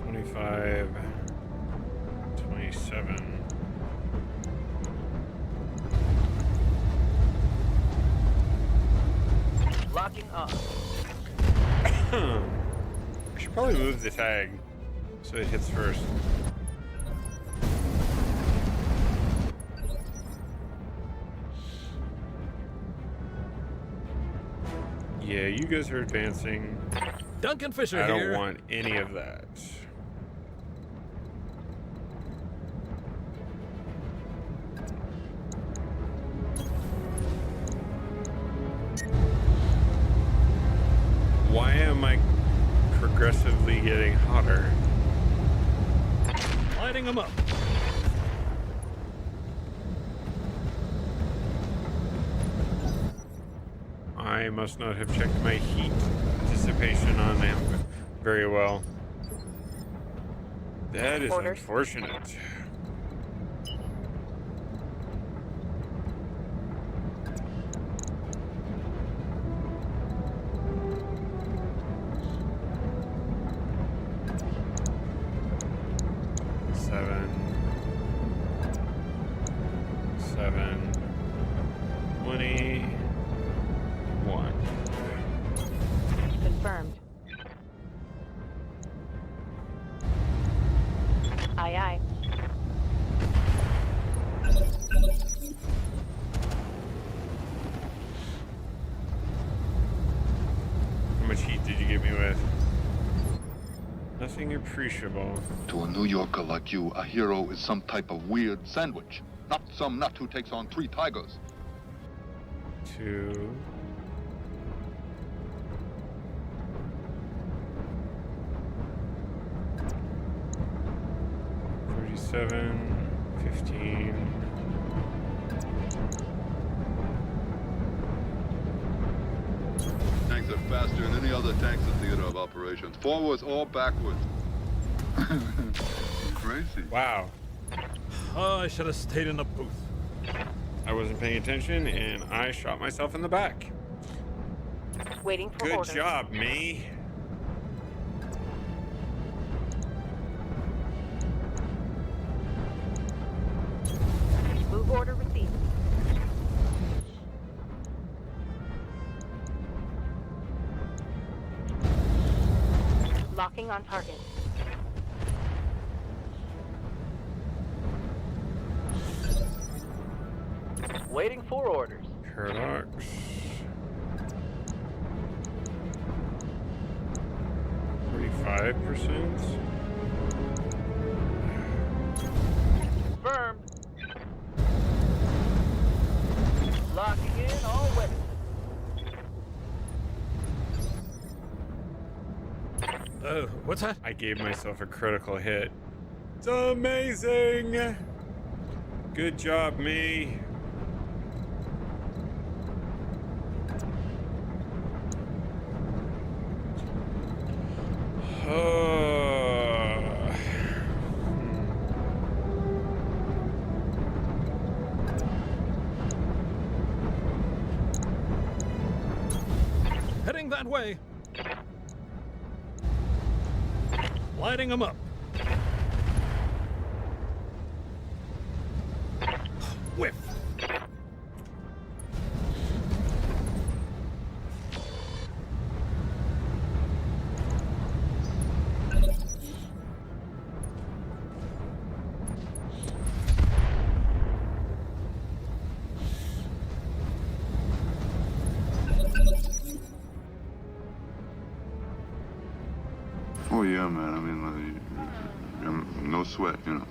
25, 27. Locking on. I should probably move the tag so it hits first. Yeah, you guys are advancing. Duncan Fisher I don't here. want any of that. Why am I progressively getting hotter? Lighting them up. I must not have checked my heat dissipation on them very well. That is Orders. unfortunate. Seven, 21. Confirmed. Aye, aye. How much heat did you get me with? Nothing appreciable. To a New Yorker like you, a hero is some type of weird sandwich. Not some nut who takes on 3 tigers. 2. $37, 15. tanks are faster than any other tanks in theater of operations. Forwards or backwards. Crazy. Wow. Oh, I should have stayed in the booth. I wasn't paying attention and I shot myself in the back. Waiting for Good orders. job, me. Move order received. Locking on target. Waiting for orders. Paradox. %. Confirmed. Locking in all weapons. What's that? I gave myself a critical hit. It's amazing. Good job, me. Heading that way. Lighting them up. Whiff. Oh yeah, man. I mean, no sweat, you know.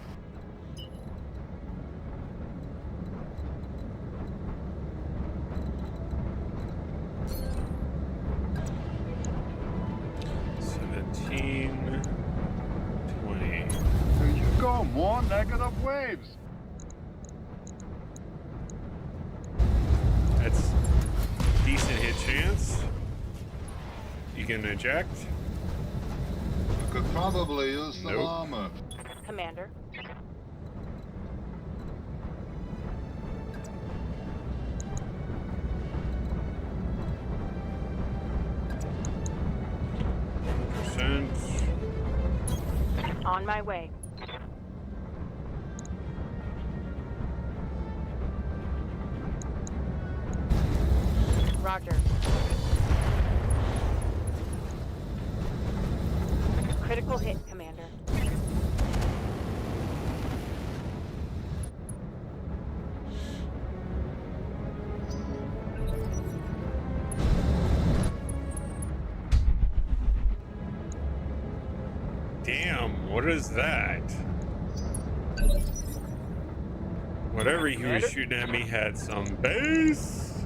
Here you go, more negative waves. That's decent hit chance. You can eject. Could probably use some Nope. armor. Commander. On my way. Roger. Critical hit, Commander. Damn, what is that? Whatever he was shooting at me had some base.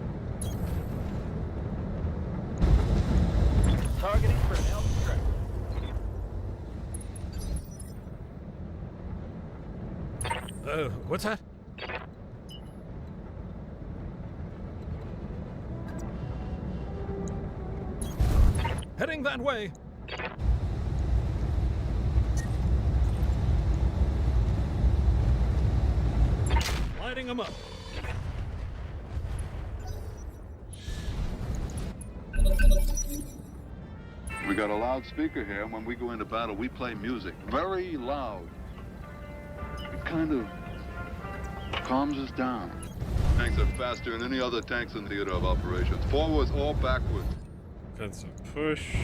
Targeting for now strike. What's that? Heading that way. Lighting them up. We got a loudspeaker here, and when we go into battle, we play music very loud. It kind of calms us down. Tanks are faster than any other tanks in theater of operations. Forwards or backwards. That's a push.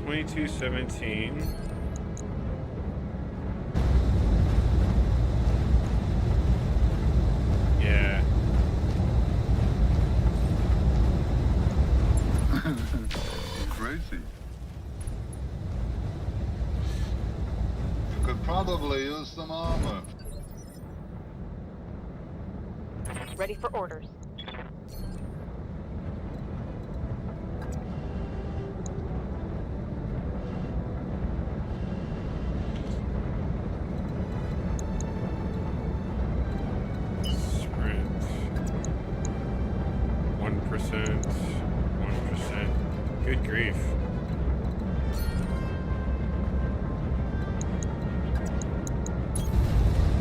$22.17. Yeah. Crazy. You could probably use some armor. Ready for orders. 1%. Good grief.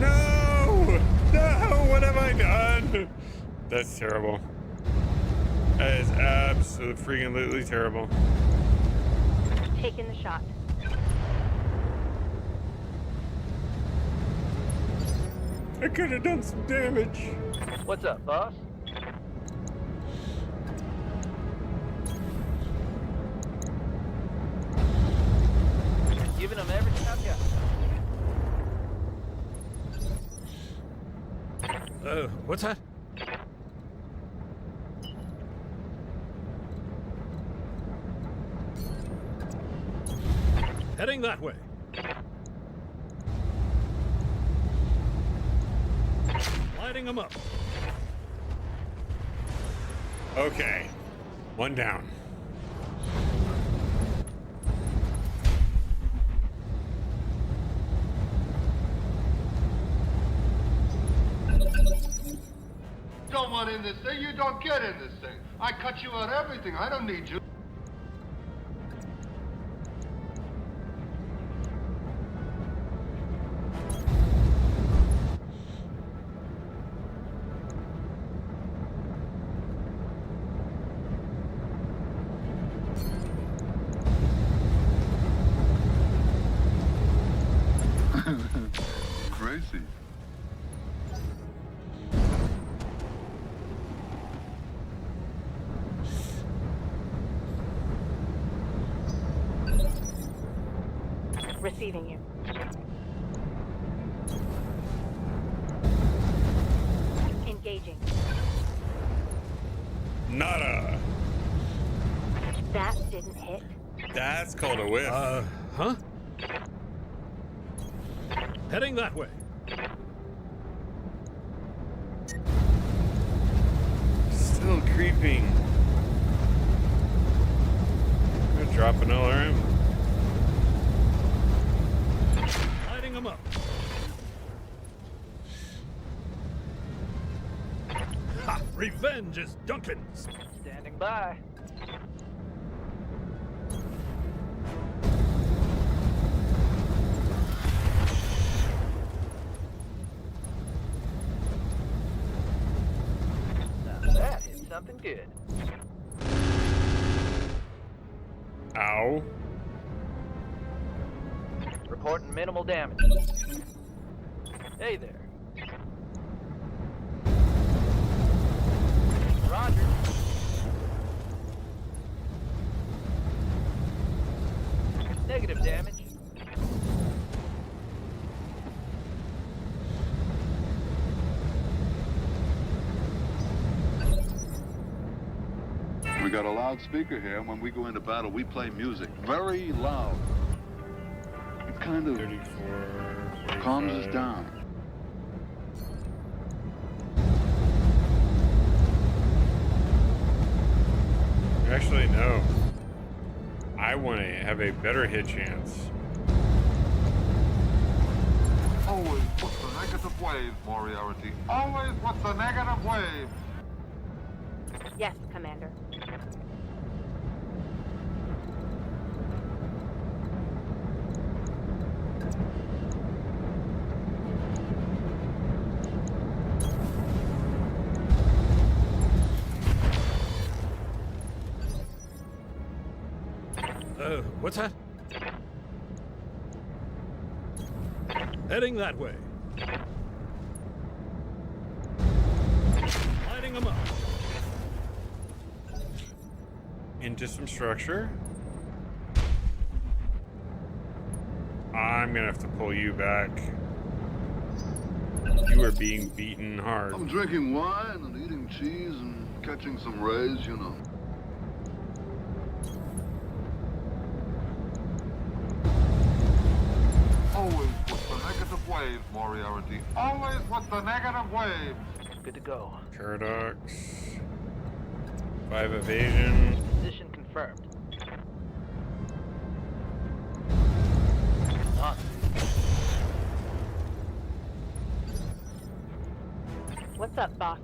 No! No! What have I done? That's terrible. That is absolutely freaking terrible. Taking the shot. I could have done some damage. What's up, boss? Giving them everything I've got. What's that? Heading that way. Lighting them up. Okay. One down. Don't want in this thing, you don't get in this thing. I cut you out everything. I don't need you. Crazy. Receiving you. Engaging. Nada. That didn't hit. That's called a whiff. Huh? Heading that way. Still creeping. I'm gonna drop an LRM. Lighting them up. Ha! Revenge is Duncan's. Standing by. Now that hit something good. Ow. Reporting minimal damage. Hey there. Roger. Negative damage. We got a loudspeaker here, and when we go into battle, we play music very loud. It kind of 34, calms us down. Actually, no. I want to have a better hit chance. Always put the negative wave, Moriarty. Always put the negative wave. Yes, Commander. What's that? Heading that way. Lighting them up. Into some structure. I'm gonna have to pull you back. You are being beaten hard. I'm drinking wine and eating cheese and catching some rays, you know. Always put the negative wave, Moriarty. Always put the negative wave. Good to go. Paradox. 5 evasion. Position confirmed. On. What's up, boss?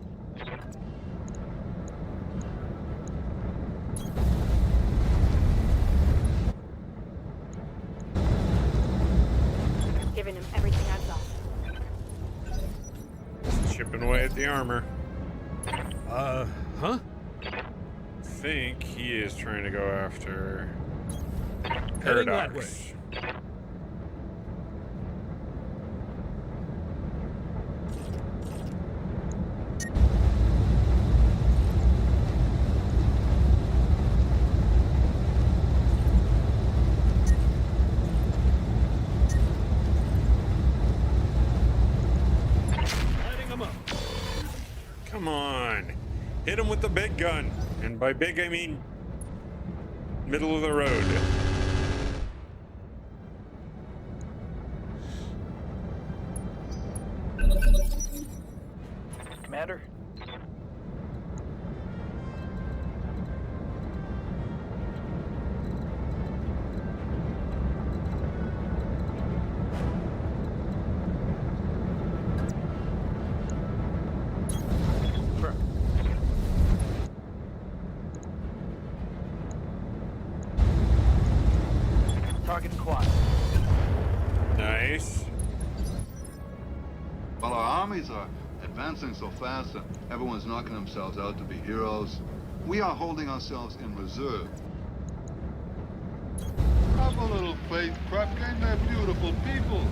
everything I've got. Chipping away at the armor. Huh? I think he is trying to go after Heading that Paradox. Lighting them up. Come on. Hit him with the big gun. And by big, I mean middle of the road. Commander? Target acquired. Nice. While our armies are advancing so fast and everyone's knocking themselves out to be heroes, we are holding ourselves in reserve. Have a little faith, Krupke. They're beautiful people.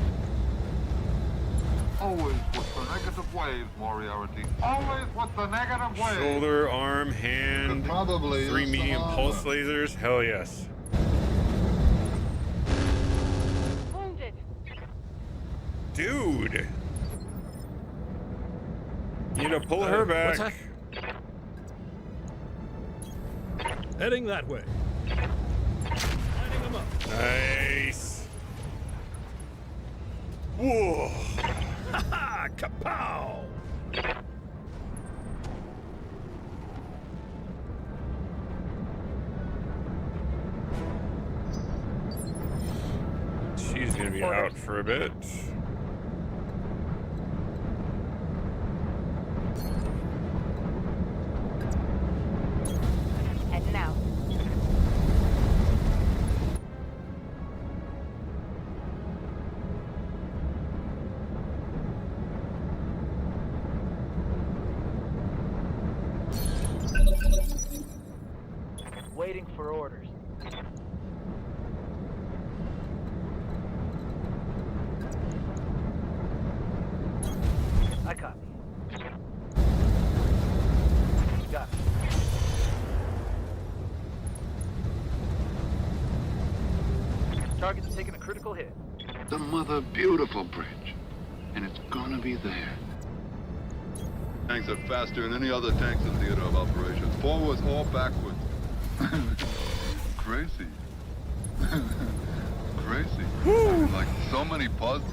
Always with the negative wave, Moriarty. Always with the negative wave. Shoulder, arm, hand, Probably 3 use some medium armor. pulse lasers. Hell yes. Wounded. Dude. You need to pull her back. What's that? Heading that way. Lighting them up. Nice. Whoa. Ha ha! Kapow! She's gonna be out for a bit. Heading out. Waiting for orders. I copy. Got it. Target's taking a critical hit. The mother beautiful bridge. And it's gonna be there. Tanks are faster than any other tanks in theater of operations. Forwards or backwards. Crazy. Crazy. Like so many puzzles.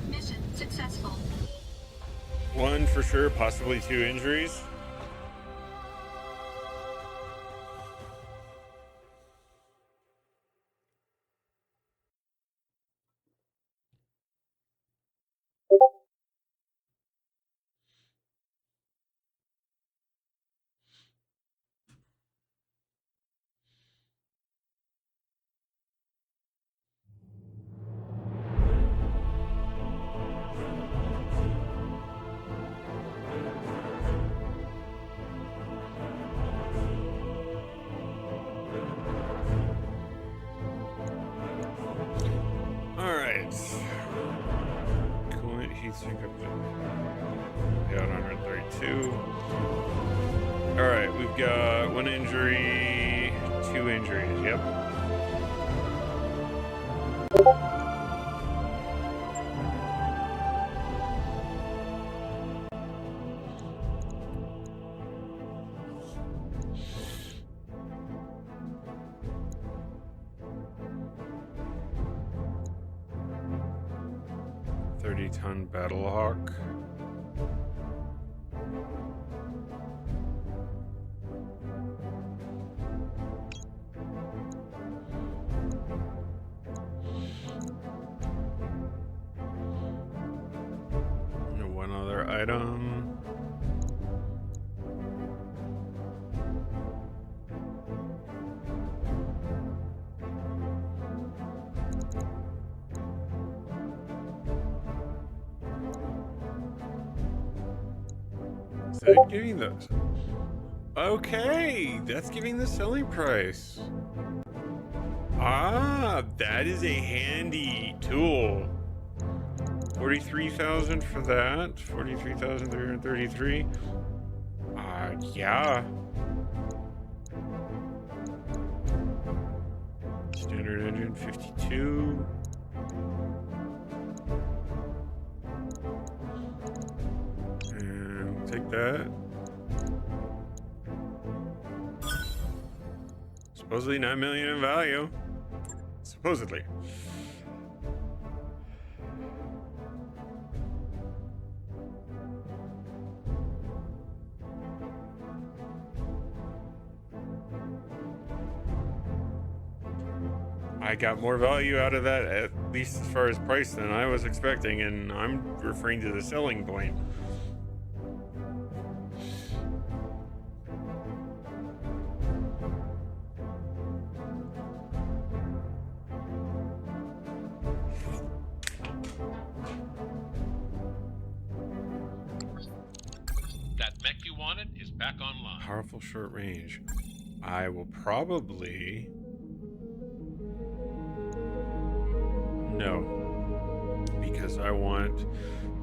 Mission successful. 1 for sure, possibly 2 injuries. Sync up to yeah, 132. All right, we've got 1 injury, 2 injuries. Yep. Ton Battlehawk. And 1 other item. Is that giving those? Okay, that's giving the selling price. Ah, that is a handy tool. 43,000 for that. 43,333. Yeah. Standard engine 52. And we'll take that. Supposedly 9 million in value. Supposedly. I got more value out of that, at least as far as price, than I was expecting, and I'm referring to the selling point. That mech you wanted is back online. Powerful short range. I will probably... No, because I want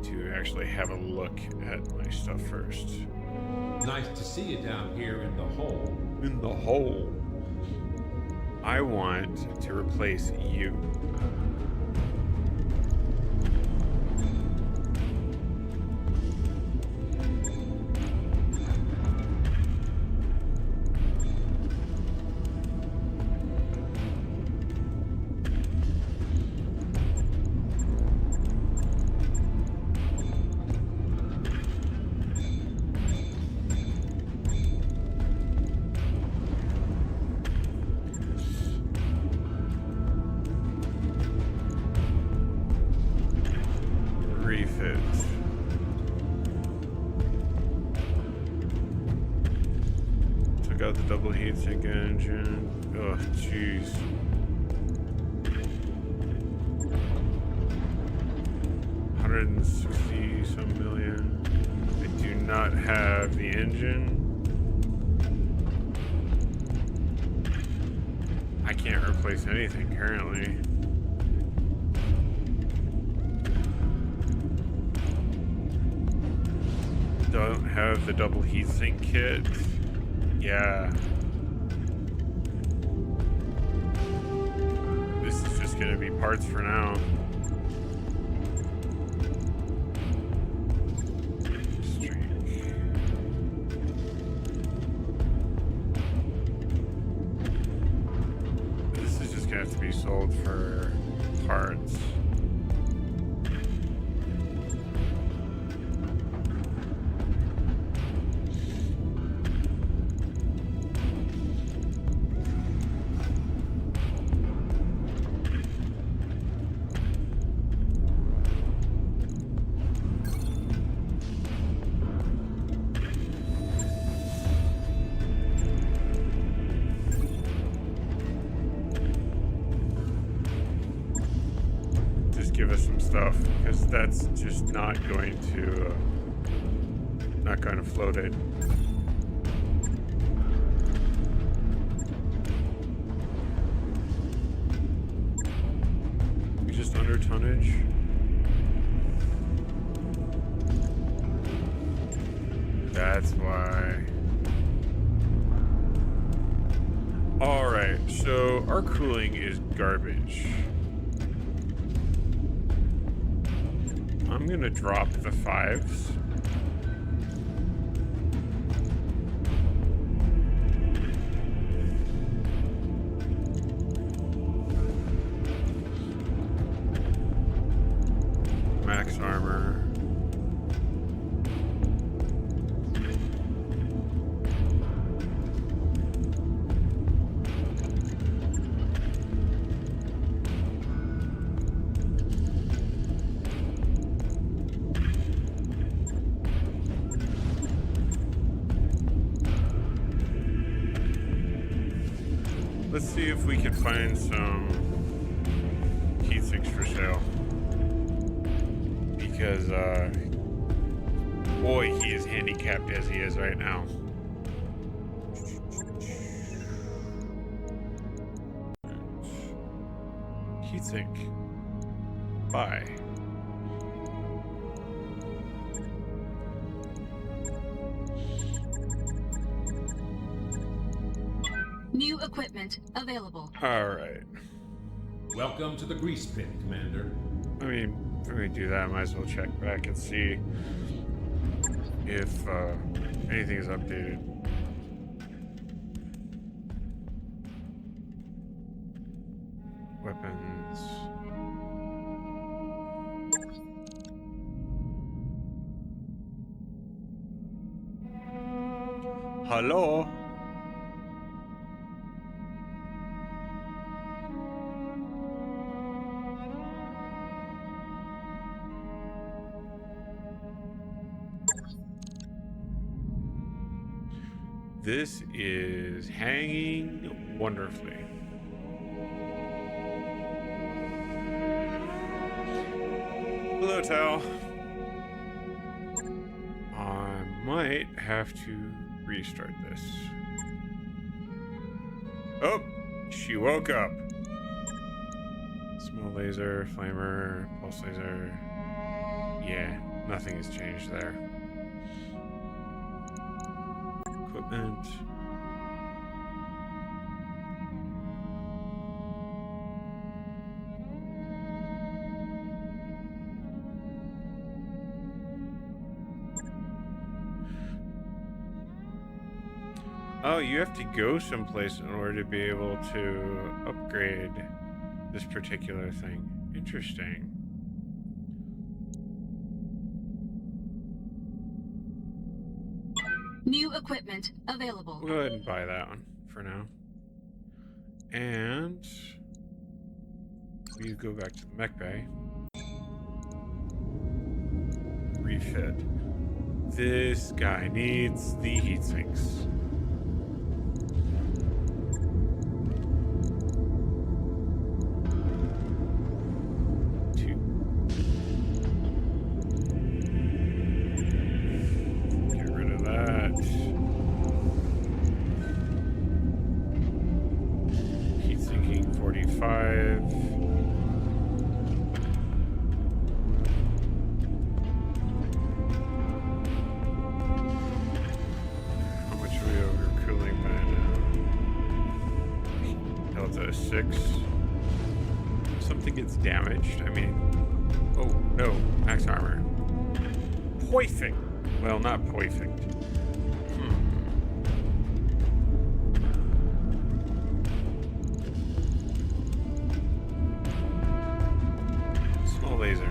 to actually have a look at my stuff first. Nice to see you down here in the hole. In the hole. I want to replace you. Refit. Took out the double heatsink engine. Oh, jeez. $160 some million. I do not have the engine. I can't replace anything currently. Don't have the double heatsink kit. Yeah. This is just gonna be parts for now. This is just gonna have to be sold for parts. Give us some stuff, because that's just not going to float it. We just under tonnage. That's why. All right, so our cooling is garbage. I'm gonna drop the 5s. Max armor. Let's see if we can find some heat sinks for sale. Because, boy, he is handicapped as he is right now. Heatsink. Bye. New equipment available. All right. Welcome to the grease pit, Commander. I mean, if we do that, I might as well check back and see if anything is updated. Weapons. Hello? This is hanging wonderfully. Hello, Tal. I might have to restart this. Oh, she woke up. Small laser, flamer, pulse laser. Yeah, nothing has changed there. Equipment. Oh, you have to go someplace in order to be able to upgrade this particular thing. Interesting. New equipment available. We'll go ahead and buy that one for now. And we go back to the mech bay. Refit. This guy needs the heat sinks. Damaged. I mean, oh no, max armor. Perfect. Well, not perfect. Small laser.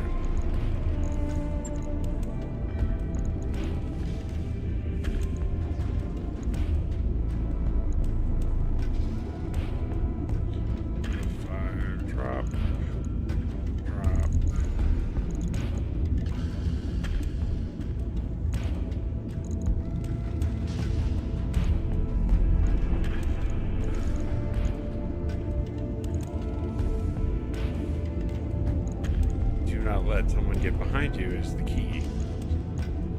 Let someone get behind you is the key.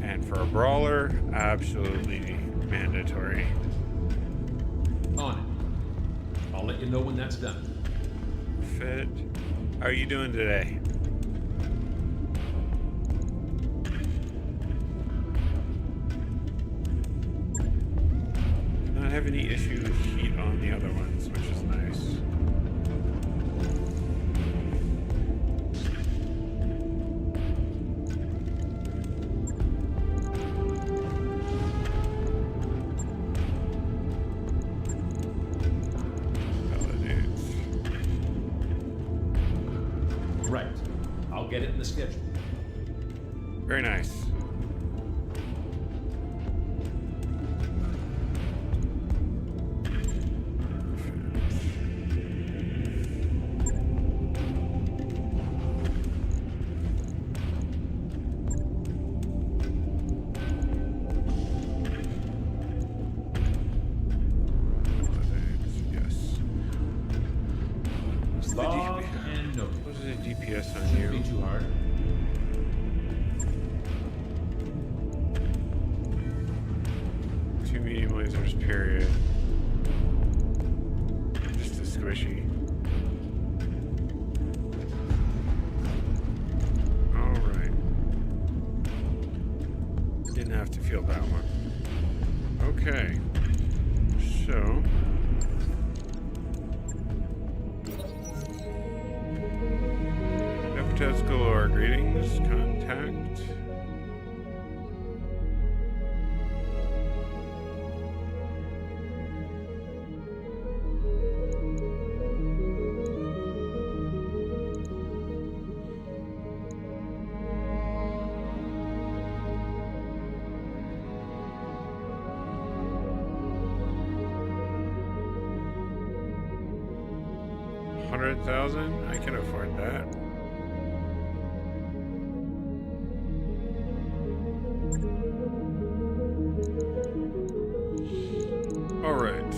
And for a brawler, absolutely mandatory. On it. I'll let you know when that's done. Fit. How are you doing today? Not have any issue with heat on the other ones, which is nice. Get it in the schedule. Very nice. DPS on you. Be too hard. 2 medium lasers, period. Just a squishy. Alright. Didn't have to feel that one. Okay. So... Epithets galore. Greetings. Contact. $100,000? I can afford that. Alright.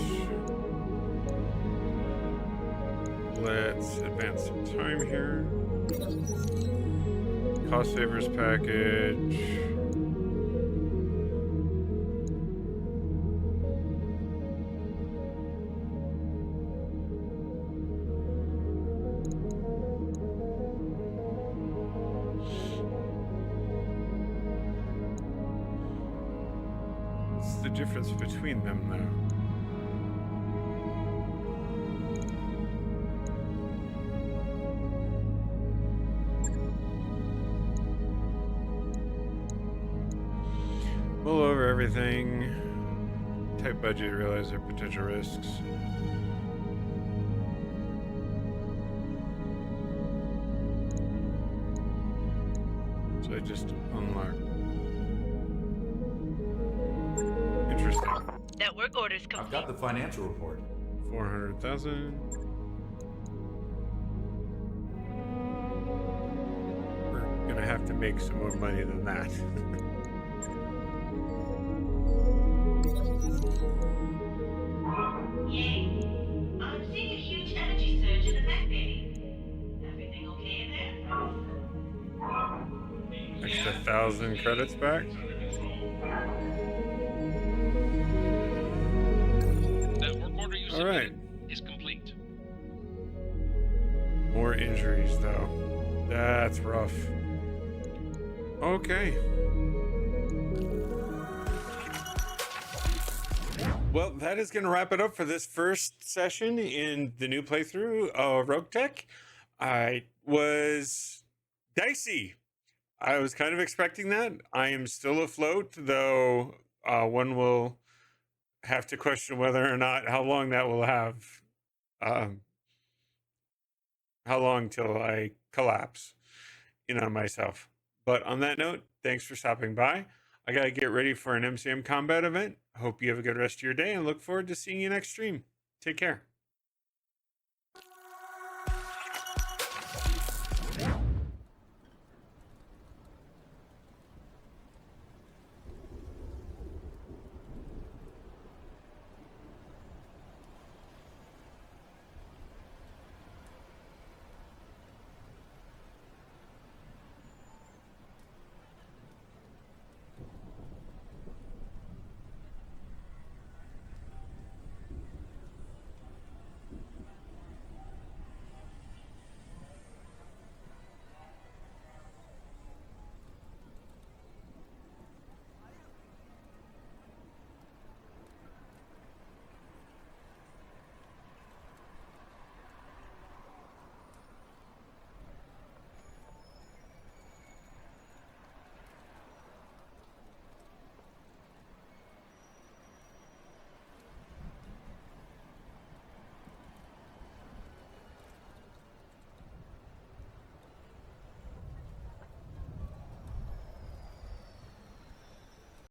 Let's advance some time here. Cost savers package. What's the difference between them, though? Mull over everything. Tight budget, realize their potential risks. So I just unlock. Interesting. Network orders complete. I've got the financial report. 400,000. We're gonna have to make some more money than that. Yay. I'm seeing a huge energy surge in the mech bay. Everything okay in there? Extra 1,000 credits back. Network order you submitted is complete. More injuries, though. That's rough. Okay. Well, that is going to wrap it up for this first session in the new playthrough of Roguetech. I was dicey. I was kind of expecting that. I am still afloat, though one will have to question whether or not how long that will have. How long till I collapse in on myself. But on that note, thanks for stopping by. I got to get ready for an MCM combat event. Hope you have a good rest of your day and look forward to seeing you next stream. Take care.